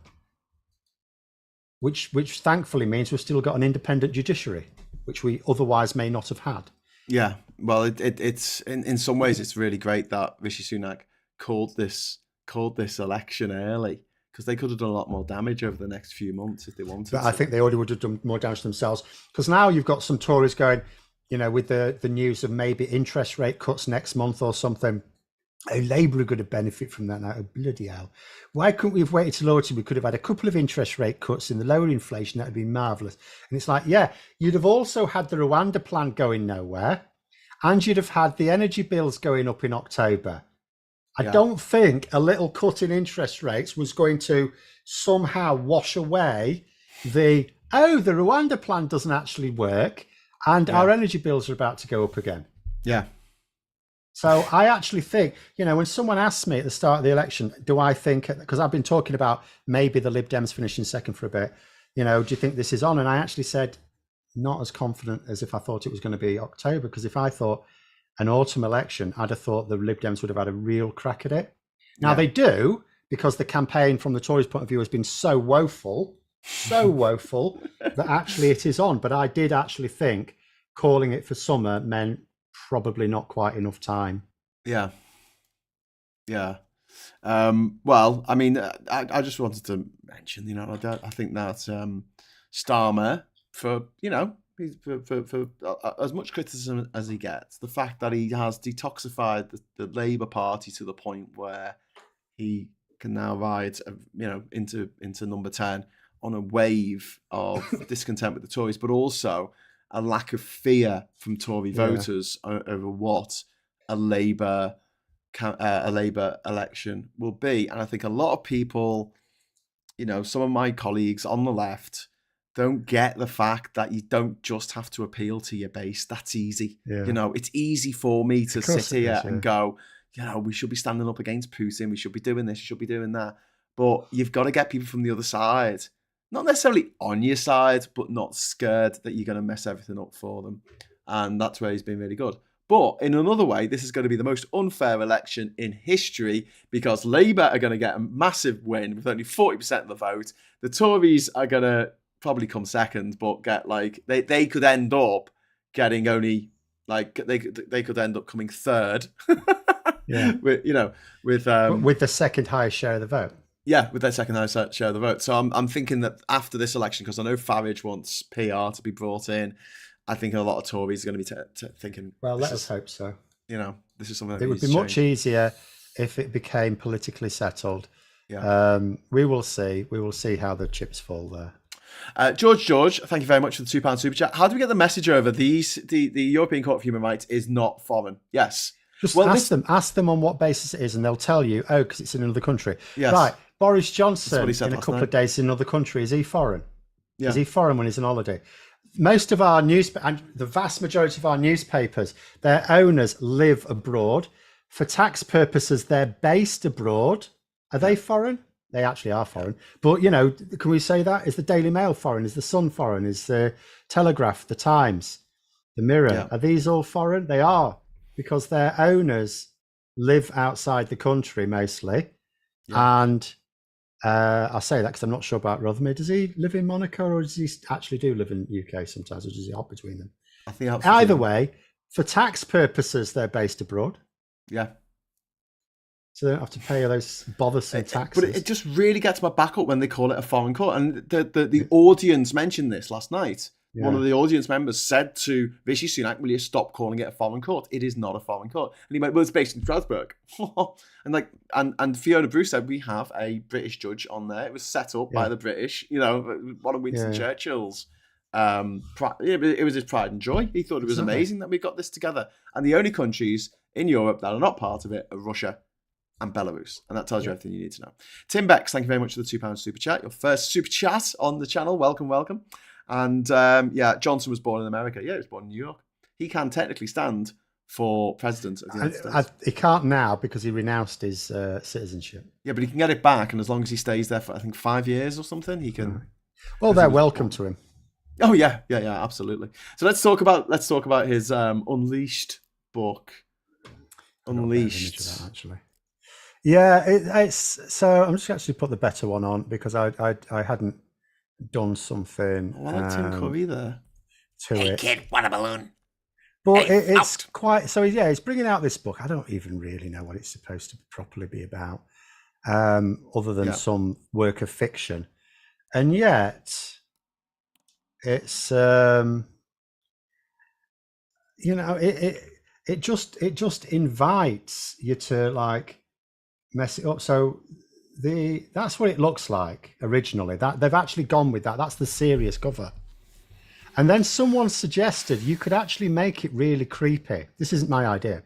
which thankfully means we've still got an independent judiciary, which we otherwise may not have had. Yeah, well, it's in some ways it's really great that Rishi Sunak called this election early, because they could have done a lot more damage over the next few months if they wanted But to. I think they already would have done more damage themselves, because now you've got some Tories going, with the news of maybe interest rate cuts next month or something. Oh, Labour are going to benefit from that now. Oh, bloody hell. Why couldn't we have waited till autumn? We could have had a couple of interest rate cuts in the lower inflation. That would be marvellous. And it's like, yeah, you'd have also had the Rwanda plan going nowhere, and you'd have had the energy bills going up in October. I don't think a little cut in interest rates was going to somehow wash away the Rwanda plan doesn't actually work, and our energy bills are about to go up again. Yeah. So I actually think, when someone asks me at the start of the election, do I think, because I've been talking about maybe the Lib Dems finishing second for a bit, do you think this is on? And I actually said, not as confident as if I thought it was going to be October, because if I thought an autumn election, I'd have thought the Lib Dems would have had a real crack at it. Now they do, because the campaign from the Tories' point of view has been so woeful that actually it is on. But I did actually think calling it for summer meant probably not quite enough time. Yeah. Well, I mean, I just wanted to mention, I think that Starmer, for as much criticism as he gets, the fact that he has detoxified the Labour Party to the point where he can now ride, into number 10 on a wave of discontent with the Tories, but also a lack of fear from Tory voters over what a Labour election will be. And I think a lot of people, some of my colleagues on the left, don't get the fact that you don't just have to appeal to your base. That's easy. Yeah. It's easy for me to sit here and go, we should be standing up against Putin. We should be doing this. We should be doing that. But you've got to get people from the other side, not necessarily on your side, but not scared that you're going to mess everything up for them. And that's where he's been really good. But in another way, this is going to be the most unfair election in history, because Labour are going to get a massive win with only 40% of the vote. The Tories are going to probably come second, but get they could end up getting only they could end up coming third. with the second highest share of the vote. Yeah, with their second highest share of the vote. So I'm thinking that after this election, because I know Farage wants PR to be brought in, I think a lot of Tories are going to be thinking. Well, let us hope so. This is something that it would be much easier if it became politically settled. Yeah. We will see. We will see how the chips fall there. George, thank you very much for the £2 super chat. How do we get the message over? The European Court of Human Rights is not foreign. Yes. Just ask them on what basis it is, and they'll tell you. Oh, because it's in another country. Yes. Right. Boris Johnson in a couple of days in another country. Is he foreign? Yeah. Is he foreign when he's on holiday? Most of our and the vast majority of our newspapers, their owners live abroad. For tax purposes, they're based abroad. Are they foreign? They actually are foreign. But, can we say that? Is the Daily Mail foreign? Is the Sun foreign? Is the Telegraph, the Times, the Mirror? Yeah. Are these all foreign? They are, because their owners live outside the country mostly. Yeah. And I say that because I'm not sure about Rothermere. Does he live in Monaco, or does he actually do live in the UK sometimes, or does he hop between them? I think either way, for tax purposes, they're based abroad. Yeah. So they don't have to pay those bothersome taxes. But it just really gets my back up when they call it a foreign court. And the audience mentioned this last night. Yeah. One of the audience members said to Rishi Sunak, will you stop calling it a foreign court? It is not a foreign court. And he went, well, it's based in Strasbourg. and Fiona Bruce said, we have a British judge on there. It was set up by the British, one of Winston Churchill's. It was his pride and joy. He thought it was amazing that we got this together. And the only countries in Europe that are not part of it are Russia, and Belarus. And that tells you everything you need to know. Tim Becks, thank you very much for the £2 super chat. Your first super chat on the channel. Welcome, welcome. And Johnson was born in America. Yeah, he was born in New York. He can technically stand for president of the United States. He can't now because he renounced his citizenship. Yeah, but he can get it back, and as long as he stays there for, I think, 5 years or something, he can. Well, they're welcome to him. Oh yeah, absolutely. So let's talk about his Unleashed book. Unleashed. That, actually. Yeah, it's so. I'm just actually put the better one on because I hadn't done something. I like Tim Curry there. Hey kid, want a balloon? But it's quite so. Yeah, he's bringing out this book. I don't even really know what it's supposed to properly be about, other than some work of fiction, and yet it's it just invites you to like mess it up. So that's what it looks like originally. That they've actually gone with that. That's the serious cover. And then someone suggested you could actually make it really creepy. This isn't my idea.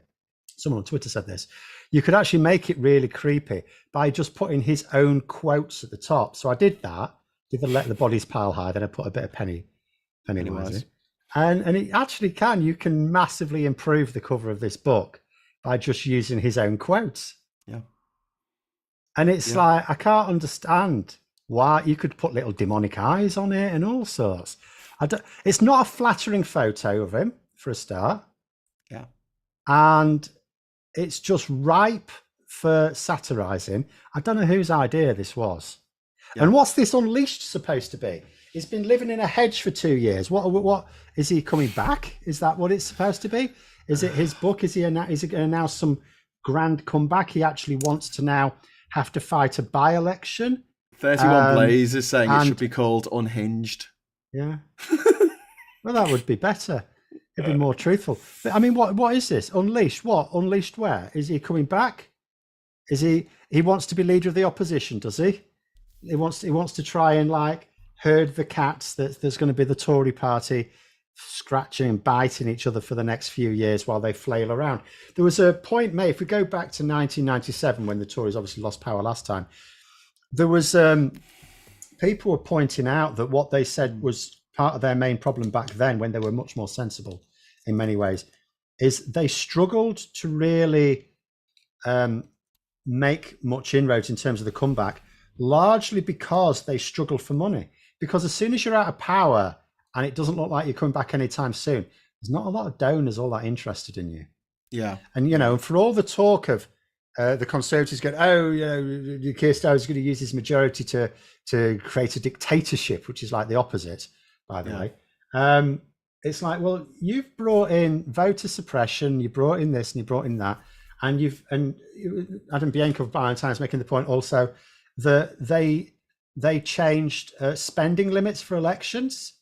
Someone on Twitter said this. You could actually make it really creepy by just putting his own quotes at the top. So I did that. Did the let the bodies pile high. Then I put a bit of Pennywise. And it actually can. You can massively improve the cover of this book by just using his own quotes. Yeah. And it's like, I can't understand why. You could put little demonic eyes on it and all sorts. It's not a flattering photo of him, for a start. Yeah. And it's just ripe for satirizing. I don't know whose idea this was. Yeah. And what's this Unleashed supposed to be? He's been living in a hedge for 2 years. What is he coming back? Is that what it's supposed to be? Is it his book? Is he going to announce some grand comeback? He actually wants to now have to fight a by-election. 31 Blaze is saying it should be called Unhinged. Yeah. Well, that would be better. It'd be more truthful. But I mean, what is this? Unleashed? What? Unleashed where? Is he coming back? Is he wants to be leader of the opposition, does he? He wants to try and like herd the cats that there's going to be the Tory party scratching and biting each other for the next few years while they flail around. There was a point made, if we go back to 1997 when the Tories obviously lost power last time, there was people were pointing out that what they said was part of their main problem back then, when they were much more sensible in many ways, is they struggled to really make much inroads in terms of the comeback, largely because they struggled for money. Because as soon as you're out of power and it doesn't look like you're coming back anytime soon, there's not a lot of donors all that interested in you. Yeah. And, for all the talk of the Conservatives going, Keir Starmer's going to use his majority to create a dictatorship, which is like the opposite, by the way. It's like, well, you've brought in voter suppression, you brought in this and you brought in that. And Adam Bianco of Valentine's making the point also that they changed spending limits for elections.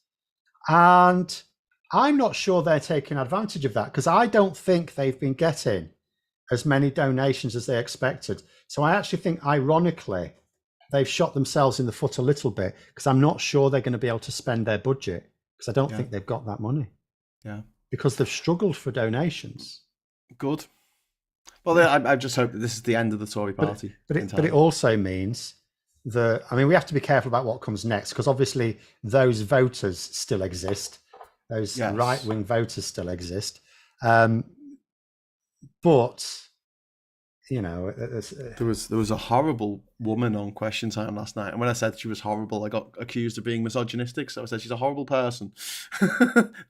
And I'm not sure they're taking advantage of that, because I don't think they've been getting as many donations as they expected. So I actually think, ironically, they've shot themselves in the foot a little bit, because I'm not sure they're going to be able to spend their budget, because I don't think they've got that money. Yeah. Because they've struggled for donations. Good. Well, I just hope that this is the end of the Tory party. But it also means that, I mean, we have to be careful about what comes next, because obviously those voters still exist. Those right-wing voters still exist. But there was a horrible woman on Question Time last night, and when I said she was horrible, I got accused of being misogynistic. So I said she's a horrible person.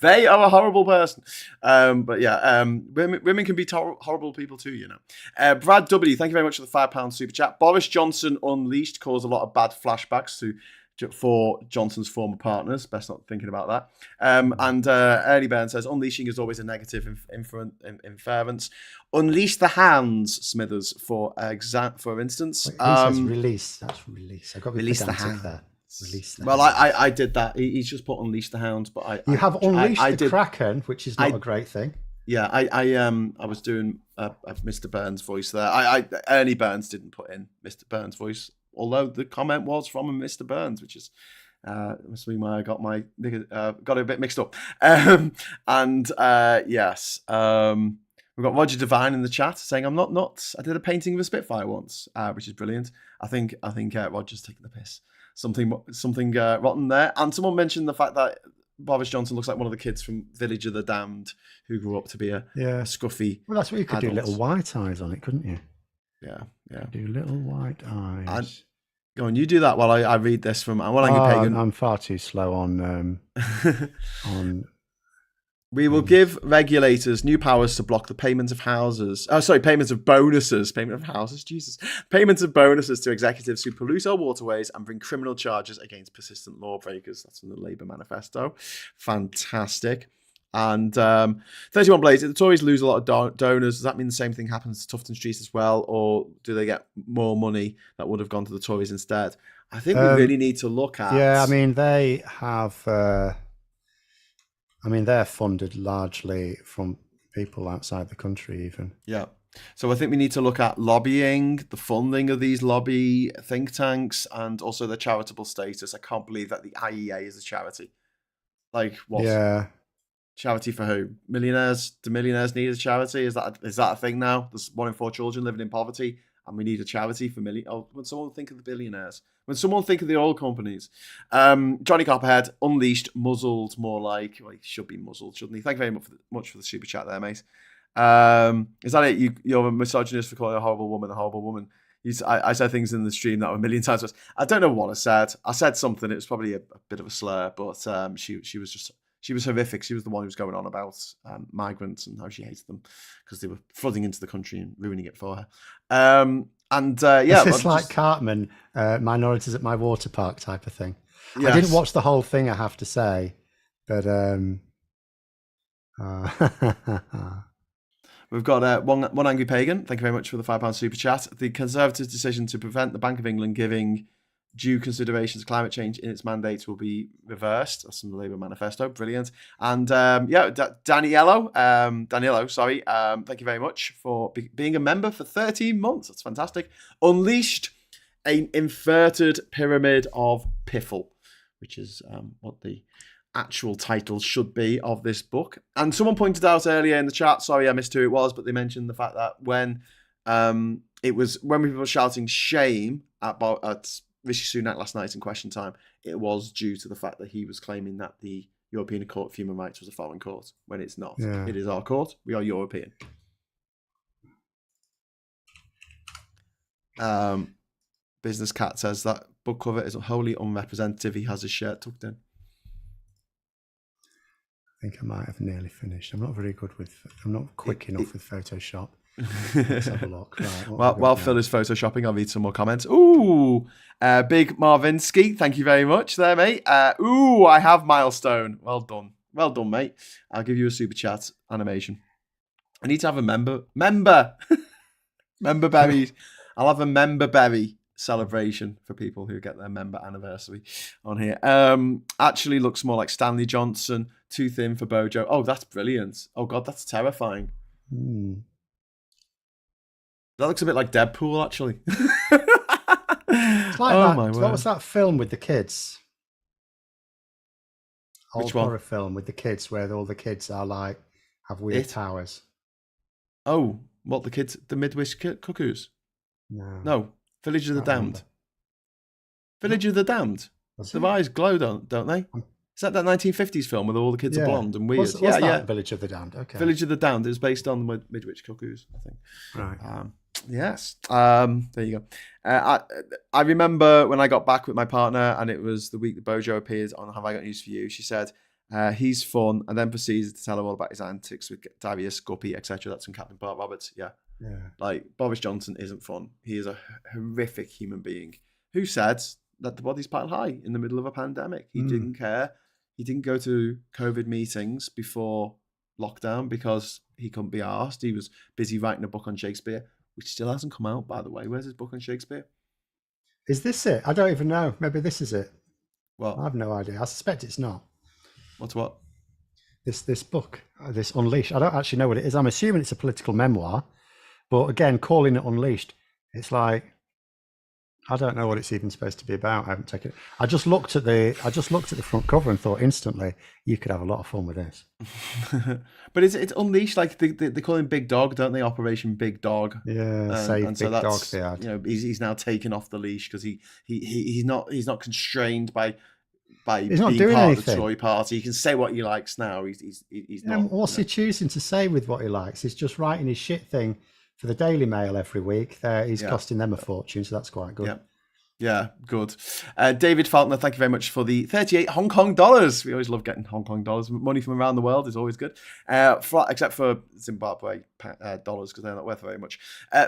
They are a horrible person. But yeah, women can be horrible people too, Brad W, thank you very much for the £5 super chat. Boris Johnson Unleashed caused a lot of bad flashbacks for Johnson's former partners. Best not thinking about that. And Early Burn says, unleashing is always a negative inference. Unleash the hounds, Smithers, for instance. He says release. That's release. I've got to be release the hounds. There. Release the well, I did that. He's just put unleash the hounds, but you have unleashed the Kraken, which is not a great thing. Yeah, I was doing Mr. Burns' voice there. Ernie Burns didn't put in Mr. Burns' voice, although the comment was from a Mr. Burns, which is must be why I got got it a bit mixed up. Yes. We've got Roger Devine in the chat saying, "I'm not nuts. I did a painting of a Spitfire once," which is brilliant. I think Roger's taking the piss. Something rotten there. And someone mentioned the fact that Boris Johnson looks like one of the kids from Village of the Damned who grew up to be a scruffy. Well, that's what you could adult. do. Little white eyes on it, couldn't you? Yeah. Do little white eyes. Go on, you do that while I read this from Pagan. I'm far too slow on on. We will give regulators new powers to block the payment of houses. Payments of bonuses. Payment of houses, Jesus. Payments of bonuses to executives who pollute our waterways and bring criminal charges against persistent lawbreakers. That's from the Labour manifesto. Fantastic. And 31 Blades, if the Tories lose a lot of donors, does that mean the same thing happens to Tufton Street as well? Or do they get more money that would have gone to the Tories instead? I think we really need to look at... Yeah, I mean, they have... they're funded largely from people outside the country even. Yeah. So I think we need to look at lobbying, the funding of these lobby think tanks, and also their charitable status. I can't believe that the IEA is a charity. Like, what? Yeah. Charity for who? Millionaires? Do millionaires need a charity? Is that a thing now? There's 1 in 4 children living in poverty, and we need a charity for million. Oh, when someone think of the billionaires, when someone think of the oil companies, Johnny Copperhead, unleashed, muzzled, more like, well, he should be muzzled, shouldn't he? Thank you very much for the super chat there, mate. Is that it? You're a misogynist for calling a horrible woman a horrible woman. I said things in the stream that were a million times worse. I don't know what I said. I said something. It was probably a bit of a slur, but she was horrific. She was the one who was going on about migrants and how she hated them because they were flooding into the country and ruining it for her. It's like Cartman, minorities at my water park type of thing. Yes. I didn't watch the whole thing, I have to say, but we've got one angry pagan. Thank you very much for the £5 super chat. The Conservatives' decision to prevent the Bank of England giving due consideration to climate change in its mandates will be reversed. That's from the Labour manifesto. Brilliant. And Daniello, thank you very much for being a member for 13 months. That's fantastic. Unleashed, an inverted pyramid of piffle, which is what the actual title should be of this book. And someone pointed out earlier in the chat, sorry I missed who it was, but they mentioned the fact that when people were shouting shame at Rishi Sunak last night in Question Time, it was due to the fact that he was claiming that the European Court of Human Rights was a foreign court, when it's not. Yeah. It is our court. We are European. Business Cat says that book cover is wholly unrepresentative. He has his shirt tucked in. I think I might have nearly finished. I'm not quick enough with Photoshop. Let's have a look. Right, while Phil is photoshopping, I'll read some more comments. Ooh, Big Marvinsky, thank you very much there, mate. I have milestone. Well done, mate. I'll give you a super chat animation. I need to have a member berries. I'll have a member berry celebration for people who get their member anniversary on here. Actually looks more like Stanley Johnson, too thin for Bojo. Oh, that's brilliant. Oh God, that's terrifying. That looks a bit like Deadpool, actually. It's like that. What was that film with the kids? Which one? Horror film with the kids where all the kids are like have weird powers. Oh, what, the kids? The Midwich Cuckoos? No. Village of the Damned. Village of the Damned. Their eyes glow, don't they? Is that 1950s film where all the kids are blonde and weird? What's that? Village of the Damned. Okay. Village of the Damned is based on the Midwich Cuckoos, I think. Right. Yes. There you go. I remember when I got back with my partner and it was the week that Bojo appeared on Have I Got News For You, she said, he's fun, and then proceeded to tell her all about his antics with Darius, Guppy, etc. That's from Captain Bart Roberts. Yeah. Like, Boris Johnson isn't fun. He is a horrific human being who said that the body's piled high in the middle of a pandemic. He didn't care. He didn't go to COVID meetings before lockdown because he couldn't be arsed. He was busy writing a book on Shakespeare, which still hasn't come out, by the way. Where's his book on Shakespeare? Is this it? I don't even know. Maybe this is it. What? I have no idea. I suspect it's not. What's what? This book, this Unleashed. I don't actually know what it is. I'm assuming it's a political memoir. But again, calling it Unleashed, it's like, I don't know what it's even supposed to be about. I haven't taken it. I just looked at the front cover and thought instantly, you could have a lot of fun with this. But it's unleashed, like they call him Big Dog, don't they? Operation Big Dog. Yeah, save so Big Dog. They had. He's now taken off the leash because he's not constrained by He's not being doing part anything. of the Tory party. He can say what he likes now. He's not. What's he choosing to say with what he likes? He's just writing his shit thing for the Daily Mail every week. He's costing them a fortune, so that's quite good. Yeah. Yeah, good. David Falconer, thank you very much for the 38 Hong Kong dollars. We always love getting Hong Kong dollars. Money from around the world is always good, except for Zimbabwe dollars because they're not worth very much.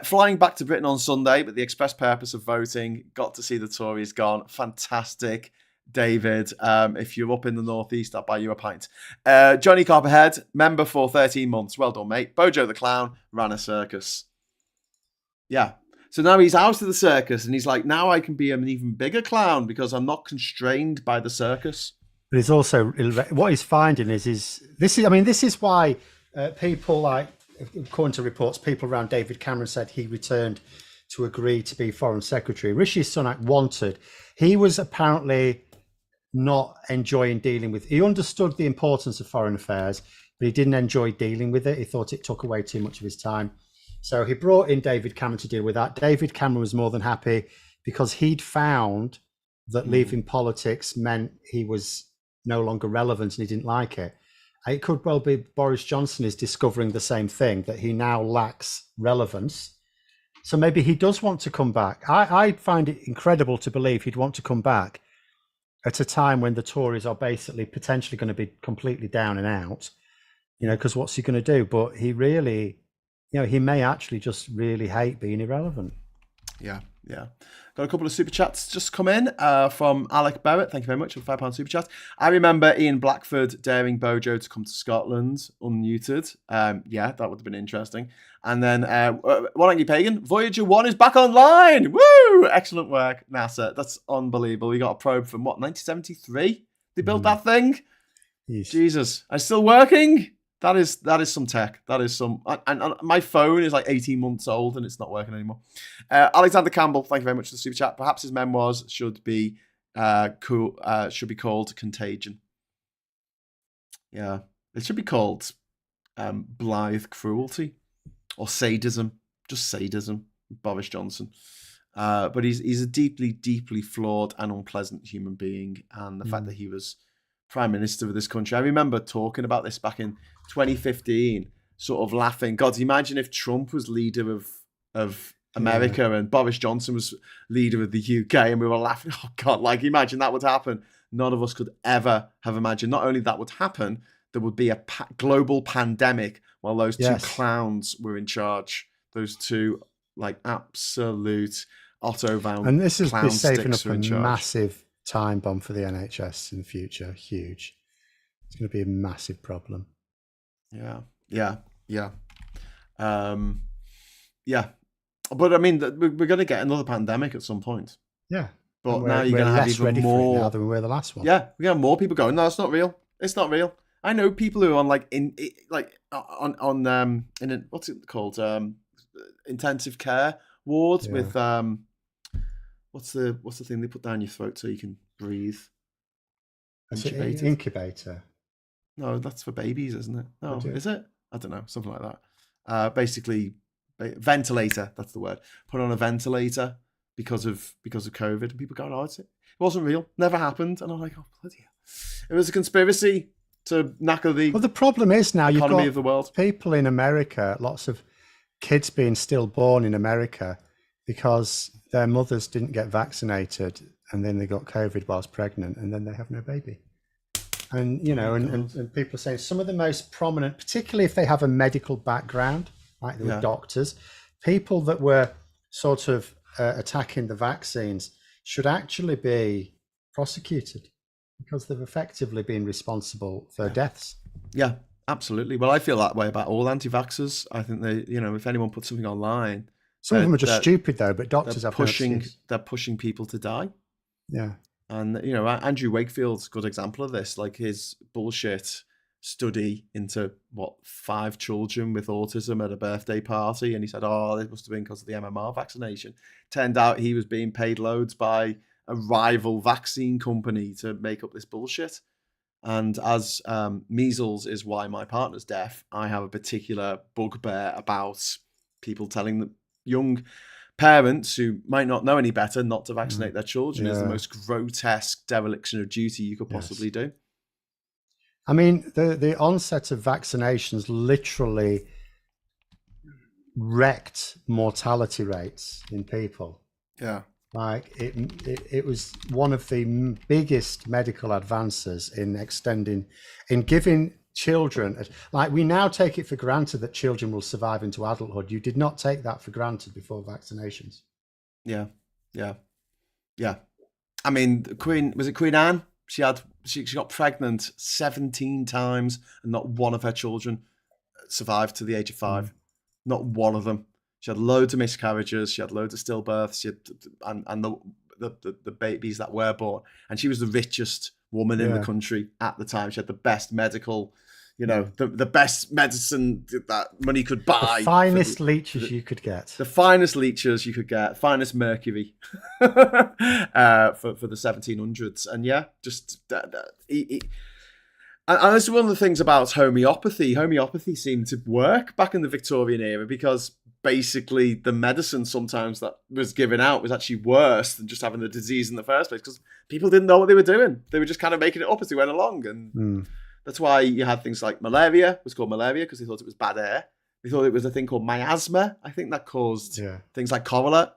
Flying back to Britain on Sunday, but the express purpose of voting. Got to see the Tories gone. Fantastic, David. If you're up in the northeast, I'll buy you a pint. Johnny Copperhead, member for 13 months. Well done, mate. Bojo the Clown ran a circus. Yeah. So now he's out of the circus and he's like, now I can be an even bigger clown because I'm not constrained by the circus. But he's also, what he's finding is this is why people like, according to reports, people around David Cameron said he returned to agree to be Foreign Secretary. Rishi Sunak wanted. He was apparently not enjoying dealing with, he understood the importance of foreign affairs, but he didn't enjoy dealing with it. He thought it took away too much of his time. So he brought in David Cameron to deal with that. David Cameron was more than happy because he'd found that leaving politics meant he was no longer relevant and he didn't like it. It could well be Boris Johnson is discovering the same thing, that he now lacks relevance. So maybe he does want to come back. I find it incredible to believe he'd want to come back at a time when the Tories are basically potentially going to be completely down and out, because what's he going to do? But he really... he may actually just really hate being irrelevant. Yeah. Got a couple of super chats just come in from Alec Barrett. Thank you very much for the £5 super chat. I remember Ian Blackford daring Bojo to come to Scotland unmuted. Yeah, that would have been interesting. And then, what aren't you pagan? Voyager 1 is back online. Woo! Excellent work, NASA. That's unbelievable. We got a probe from 1973? They built that thing? Yes. Jesus. And it's still working? That is some tech. That is some, and my phone is like 18 months old and it's not working anymore. Alexander Campbell, thank you very much for the super chat. Perhaps his memoirs should be called Contagion. Yeah, it should be called Blithe Cruelty or Sadism. Just Sadism. Boris Johnson. But he's a deeply, deeply flawed and unpleasant human being, and the fact that he was Prime Minister of this country. I remember talking about this back in 2015, sort of laughing. God, imagine if Trump was leader of America and Boris Johnson was leader of the UK, and we were laughing. Oh God, like imagine that would happen. None of us could ever have imagined. Not only that would happen, there would be a global pandemic while those two clowns were in charge. Those two, like absolute Otto von and this is saving up a charge. Massive time bomb for the NHS in the future. Huge. It's going to be a massive problem. Yeah. But I mean, we're going to get another pandemic at some point. Yeah. But now you're going to have even more now than we were the last one. Yeah, we have more people going. No, it's not real. It's not real. I know people who are on what's it called? Intensive care wards with what's the thing they put down your throat so you can breathe? Incubator. No, that's for babies, isn't it? No, is it? I don't know, something like that. Basically, ventilator. That's the word. Put on a ventilator because of COVID, and people going, "Oh, it wasn't real. Never happened." And I'm like, "Oh, bloody hell! It was a conspiracy to knacker the." Well, the problem is now you've got of the world. People in America, lots of kids being stillborn in America because their mothers didn't get vaccinated, and then they got COVID whilst pregnant, and then they have no baby. And and people are saying some of the most prominent, particularly if they have a medical background, like they were doctors, people that were sort of attacking the vaccines should actually be prosecuted because they've effectively been responsible for deaths. Yeah, absolutely. Well, I feel that way about all anti-vaxxers. I think they, if anyone puts something online, some of them are just stupid though. But doctors have they're pushing people to die. Yeah. And Andrew Wakefield's a good example of this. Like his bullshit study into 5 children with autism at a birthday party, and he said, "Oh, it must have been because of the MMR vaccination." Turned out he was being paid loads by a rival vaccine company to make up this bullshit. And as measles is why my partner's deaf, I have a particular bugbear about people telling the young parents who might not know any better not to vaccinate their children. Is the most grotesque dereliction of duty you could possibly do. I mean, the onset of vaccinations literally wrecked mortality rates in people. Yeah. Like it was one of the biggest medical advances in giving children, like we now take it for granted that children will survive into adulthood. You did not take that for granted before vaccinations. Yeah. I mean, Queen Anne? She got pregnant 17 times and not one of her children survived to the age of 5. Not one of them. She had loads of miscarriages. She had loads of stillbirths. She had, and the babies that were born. And she was the richest woman in the country at the time. She had the best medical, the best medicine that money could buy. The finest leeches you could get. The finest leeches you could get. Finest mercury for the 1700s. And and this is one of the things about homeopathy. Homeopathy seemed to work back in the Victorian era because basically the medicine sometimes that was given out was actually worse than just having the disease in the first place because people didn't know what they were doing. They were just kind of making it up as they went along. And that's why you had things like malaria. It was called malaria because they thought it was bad air. They thought it was a thing called miasma. I think that caused things like cholera.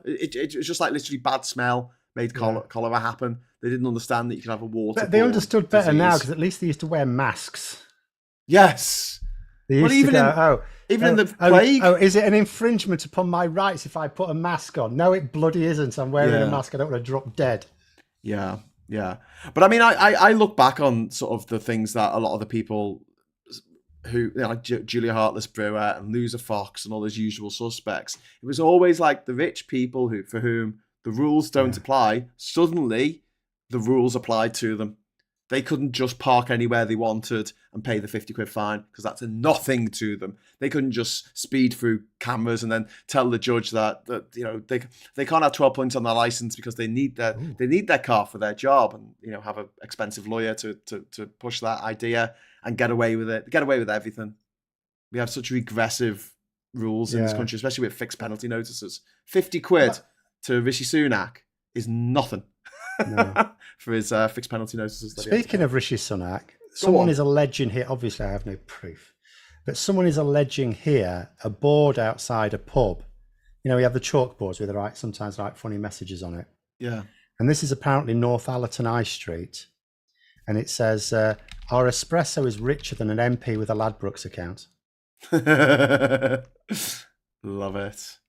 It was just like literally bad smell made cholera happen. They didn't understand that you could have a water. But they understood better now because at least they used to wear masks. Yes. Even in the plague. Is it an infringement upon my rights if I put a mask on? No, it bloody isn't. I'm wearing a mask. I don't want to drop dead. Yeah. But I mean, I look back on sort of the things that a lot of the people who, like Julia Hartless-Brewer and Loser Fox and all those usual suspects, it was always like the rich people for whom the rules don't apply. Suddenly, the rules applied to them. They couldn't just park anywhere they wanted and pay the 50 quid fine because that's nothing to them. They couldn't just speed through cameras and then tell the judge that they can't have 12 points on their license because they need their car for their job and have an expensive lawyer to push that idea and get away with it. Get away with everything. We have such regressive rules in this country, especially with fixed penalty notices. 50 quid to Rishi Sunak is nothing. For his fixed penalty notices. Speaking of Rishi Sunak, someone is alleging here, obviously I have no proof, but someone is alleging here a board outside a pub. We have the chalkboards with sometimes funny messages on it. Yeah. And this is apparently North Allerton High Street. And it says, our espresso is richer than an MP with a Ladbrokes account. Love it.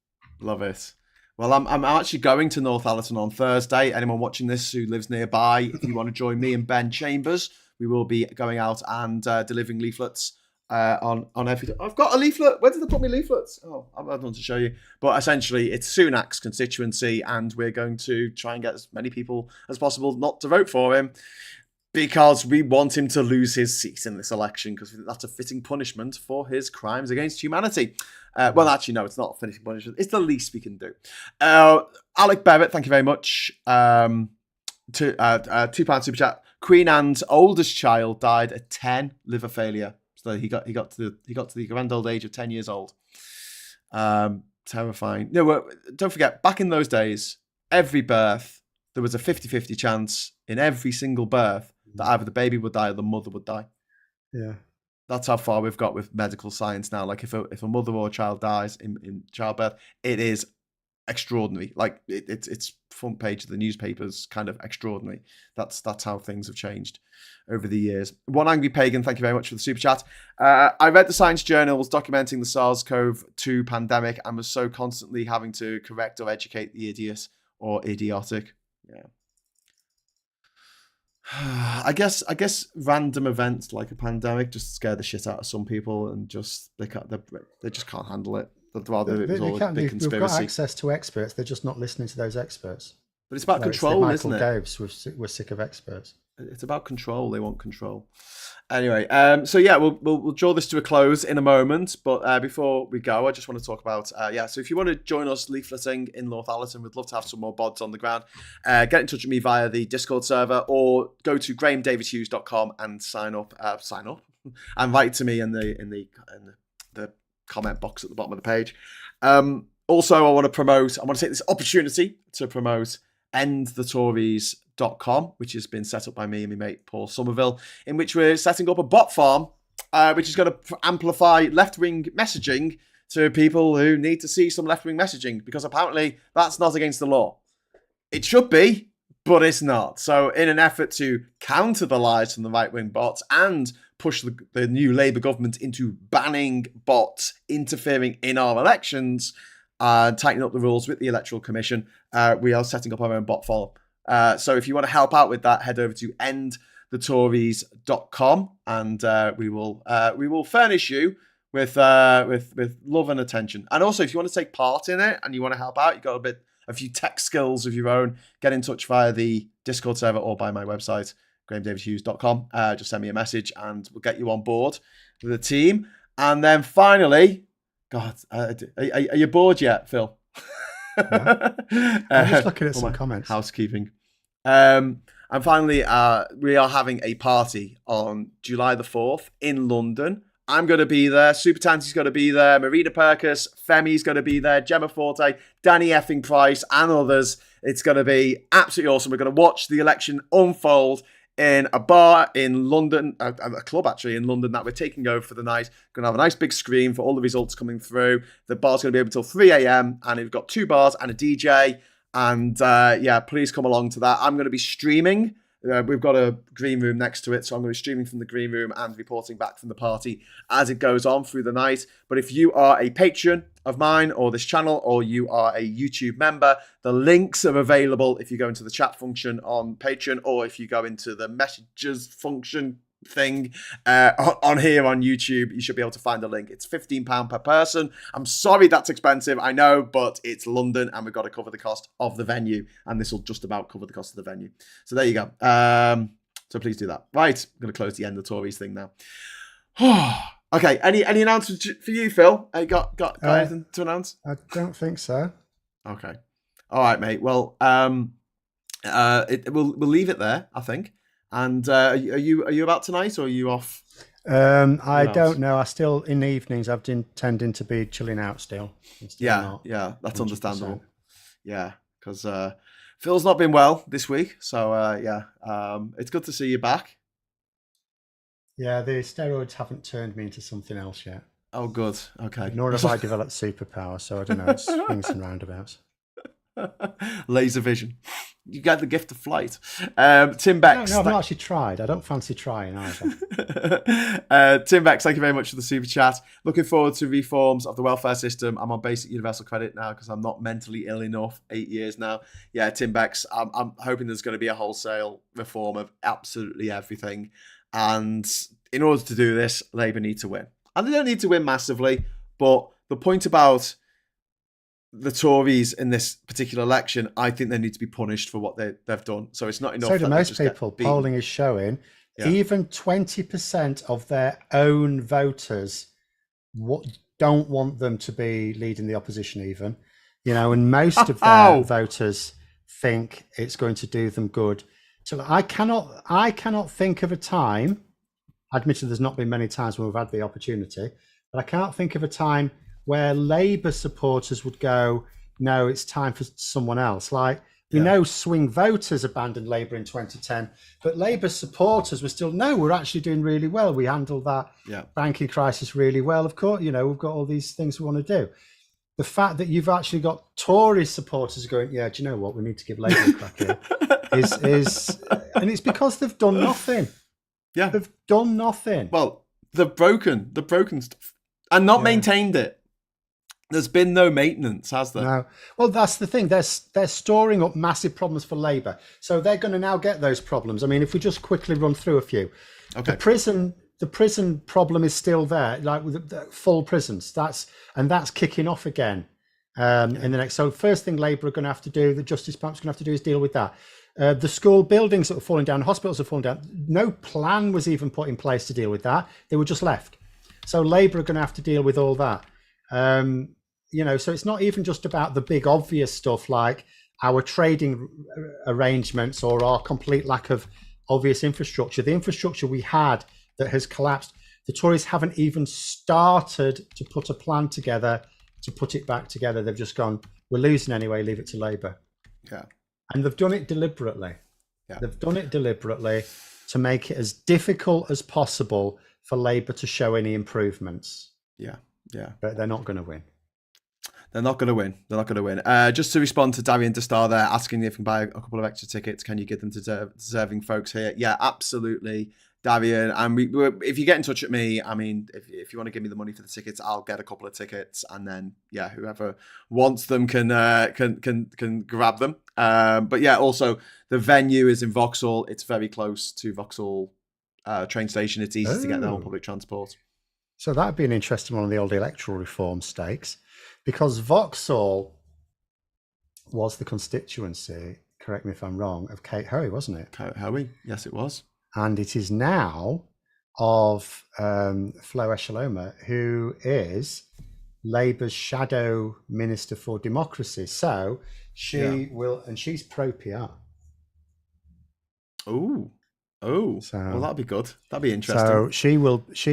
Well, I'm actually going to North Allerton on Thursday. Anyone watching this who lives nearby, if you want to join me and Ben Chambers, we will be going out and delivering leaflets on every day. I've got a leaflet. Where did they put me leaflets? Oh, I don't want to show you. But essentially, it's Sunak's constituency, and we're going to try and get as many people as possible not to vote for him because we want him to lose his seat in this election because that's a fitting punishment for his crimes against humanity. Well, actually, no, it's not a fitting punishment. It's the least we can do. Alec Barrett, thank you very much. £2 super chat. Queen Anne's oldest child died at 10, liver failure. So he got to the grand old age of 10 years old. Terrifying. No, don't forget, back in those days, every birth, there was a 50-50 chance in every single birth that either the baby would die or the mother would die. Yeah. That's how far we've got with medical science now. Like if a mother or a child dies in childbirth, it is extraordinary. Like it's front page of the newspapers, kind of extraordinary. That's how things have changed over the years. One Angry Pagan, thank you very much for the super chat. I read the science journals documenting the SARS-CoV-2 pandemic and was so constantly having to correct or educate the idiot or idiotic. Yeah. I guess random events like a pandemic just scare the shit out of some people, and they just can't handle it. They'd rather it was all a big conspiracy. We've got access to experts; they're just not listening to those experts. But it's about control, isn't it? Michael Goves, we're sick of experts. It's about control. They want control. Anyway, so yeah, we'll draw this to a close in a moment. But before we go, I just want to talk about So if you want to join us leafleting in Northallerton, we'd love to have some more bods on the ground. Get in touch with me via the Discord server, or go to grahamdavidhughes.com and sign up. And write to me in the comment box at the bottom of the page. Also, I want to take this opportunity to promote endthetories.com, which has been set up by me and my mate Paul Somerville, in which we're setting up a bot farm, which is going to amplify left-wing messaging to people who need to see some left-wing messaging, because apparently that's not against the law. It should be, but it's not. So in an effort to counter the lies from the right-wing bots and push the new Labour government into banning bots interfering in our elections, tightening up the rules with the Electoral Commission, we are setting up our own bot farm. So if you want to help out with that, head over to endthetories.com, and we will furnish you with love and attention. And also, if you want to take part in it and you want to help out, you've got a few tech skills of your own, get in touch via the Discord server or by my website, grahamdavidhughes.com. Just send me a message and we'll get you on board with the team. And then finally, God, are you bored yet, Phil? Yeah. I'm just looking at some comments. Housekeeping. And finally, we are having a party on July the 4th in London. I'm going to be there. Super Tanty's going to be there. Marina Perkis, Femi's going to be there. Gemma Forte, Danny Effing Price, and others. It's going to be absolutely awesome. We're going to watch the election unfold in a bar in London, a club actually in London that we're taking over for the night. Going to have a nice big screen for all the results coming through. The bar's going to be open until 3 a.m. and we've got 2 bars and a DJ. And please come along to that. I'm going to be streaming. We've got a green room next to it, so I'm going to be streaming from the green room and reporting back from the party as it goes on through the night. But if you are a patron of mine or this channel, or you are a YouTube member, the links are available if you go into the chat function on Patreon, or if you go into the messages function thing on here on YouTube, you should be able to find a link. It's £15 per person. I'm sorry that's expensive, I know, but it's London and we've got to cover the cost of the venue, and this will just about cover the cost of the venue. So there you go. So please do that. Right, I'm going to close the end of the Tories thing now. Okay, any announcements for you, Phil? Got anything to announce? I don't think so. Okay, all right, mate. Well, we'll leave it there, I think. And are you about tonight, or are you off? I don't know. I still, in the evenings, I've been tending to be chilling out still. Yeah, that's 100%. Understandable. Yeah, because Phil's not been well this week, so it's good to see you back. Yeah, the steroids haven't turned me into something else yet. Oh, good. Okay. Nor have I developed superpower, so I don't know. It's swings and roundabouts. Laser vision. You get the gift of flight. Tim Bex. No, I've not actually tried. I don't fancy trying either. Tim Bex, thank you very much for the super chat. Looking forward to reforms of the welfare system. I'm on basic universal credit now because I'm not mentally ill enough. 8 years now. Yeah, Tim Bex, I'm hoping there's going to be a wholesale reform of absolutely everything. And in order to do this, Labour need to win. And they don't need to win massively, but the point about the Tories in this particular election, I think they need to be punished for what they've done. So it's not enough. So do most people. Polling is showing even 20% of their own voters don't want them to be leading the opposition even, and most of their voters think it's going to do them good. So I cannot think of a time, admittedly there's not been many times when we've had the opportunity, but I can't think of a time where Labour supporters would go, no, it's time for someone else. Like, we know swing voters abandoned Labour in 2010, but Labour supporters were still, no, we're actually doing really well. We handled that banking crisis really well. Of course, we've got all these things we want to do. The fact that you've actually got Tory supporters going, yeah, do you know what? We need to give Labour a crack here, and it's because they've done nothing. Yeah. They've done nothing. Well, they've broken stuff and not maintained it. There's been no maintenance, has there? No. Well, that's the thing. They're storing up massive problems for Labour. So they're going to now get those problems. I mean, if we just quickly run through a few. Okay. The prison problem is still there, like with the full prisons. That's kicking off again in the next. So first thing Labour are going to have to do, the Justice Department's going to have to do, is deal with that. The school buildings that were falling down, hospitals are falling down. No plan was even put in place to deal with that. They were just left. So Labour are going to have to deal with all that. So it's not even just about the big obvious stuff like our trading arrangements or our complete lack of obvious infrastructure. The infrastructure we had that has collapsed, the Tories haven't even started to put a plan together to put it back together. They've just gone, we're losing anyway, leave it to Labour. Yeah. And they've done it deliberately. Yeah. They've done it deliberately to make it as difficult as possible for Labour to show any improvements. Yeah. But they're not going to win. They're not going to win. They're not going to win. Just to respond to Darian DeStar there, asking if you can buy a couple of extra tickets, can you give them to deserving folks here? Yeah, absolutely, Darian. And if you get in touch with me, I mean, if you want to give me the money for the tickets, I'll get a couple of tickets, and then whoever wants them can grab them. But yeah, also the venue is in Vauxhall. It's very close to Vauxhall train station. It's easy to get there on public transport. So that'd be an interesting one on the old electoral reform stakes, because Vauxhall was the constituency, correct me if I'm wrong, of Kate Hoey, wasn't it? Kate Hoey, yes, it was. And it is now of Flo Eshaloma, who is Labour's shadow minister for democracy. So she will, and she's pro-PR. Oh, so, well, that'd be good. That'd be interesting. So she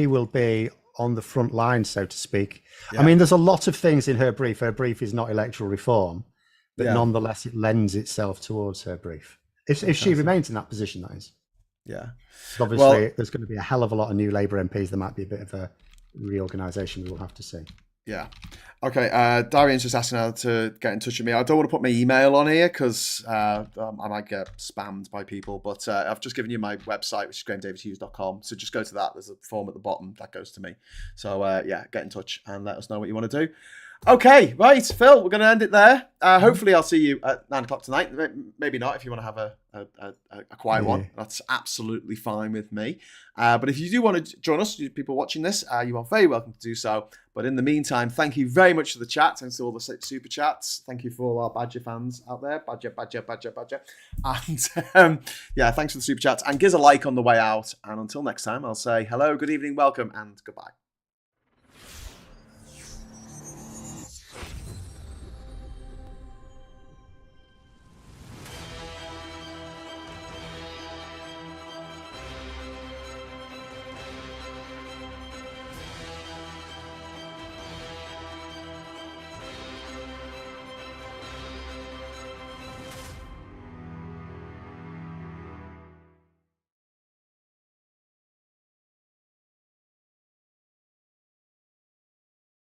will be on the front line, so to speak. Yeah. I mean, there's a lot of things in her brief. Her brief is not electoral reform, but nonetheless, it lends itself towards her brief. If she remains in that position, that is. Yeah. Obviously, there's going to be a hell of a lot of new Labour MPs. There might be a bit of a reorganisation. We will have to see. Yeah. Okay. Darian's just asking how to get in touch with me. I don't want to put my email on here because I might get spammed by people, but I've just given you my website, which is grahamdavidhughes.com. So just go to that. There's a form at the bottom that goes to me. So get in touch and let us know what you want to do. Okay, right, Phil, we're going to end it there. Hopefully I'll see you at 9:00 tonight. Maybe not if you want to have a quiet one. That's absolutely fine with me. But if you do want to join us, you people watching this, you are very welcome to do so. But in the meantime, thank you very much for the chat. Thanks to all the super chats. Thank you for all our Badger fans out there. Badger. And thanks for the super chats. And give us a like on the way out. And until next time, I'll say hello, good evening, welcome, and goodbye.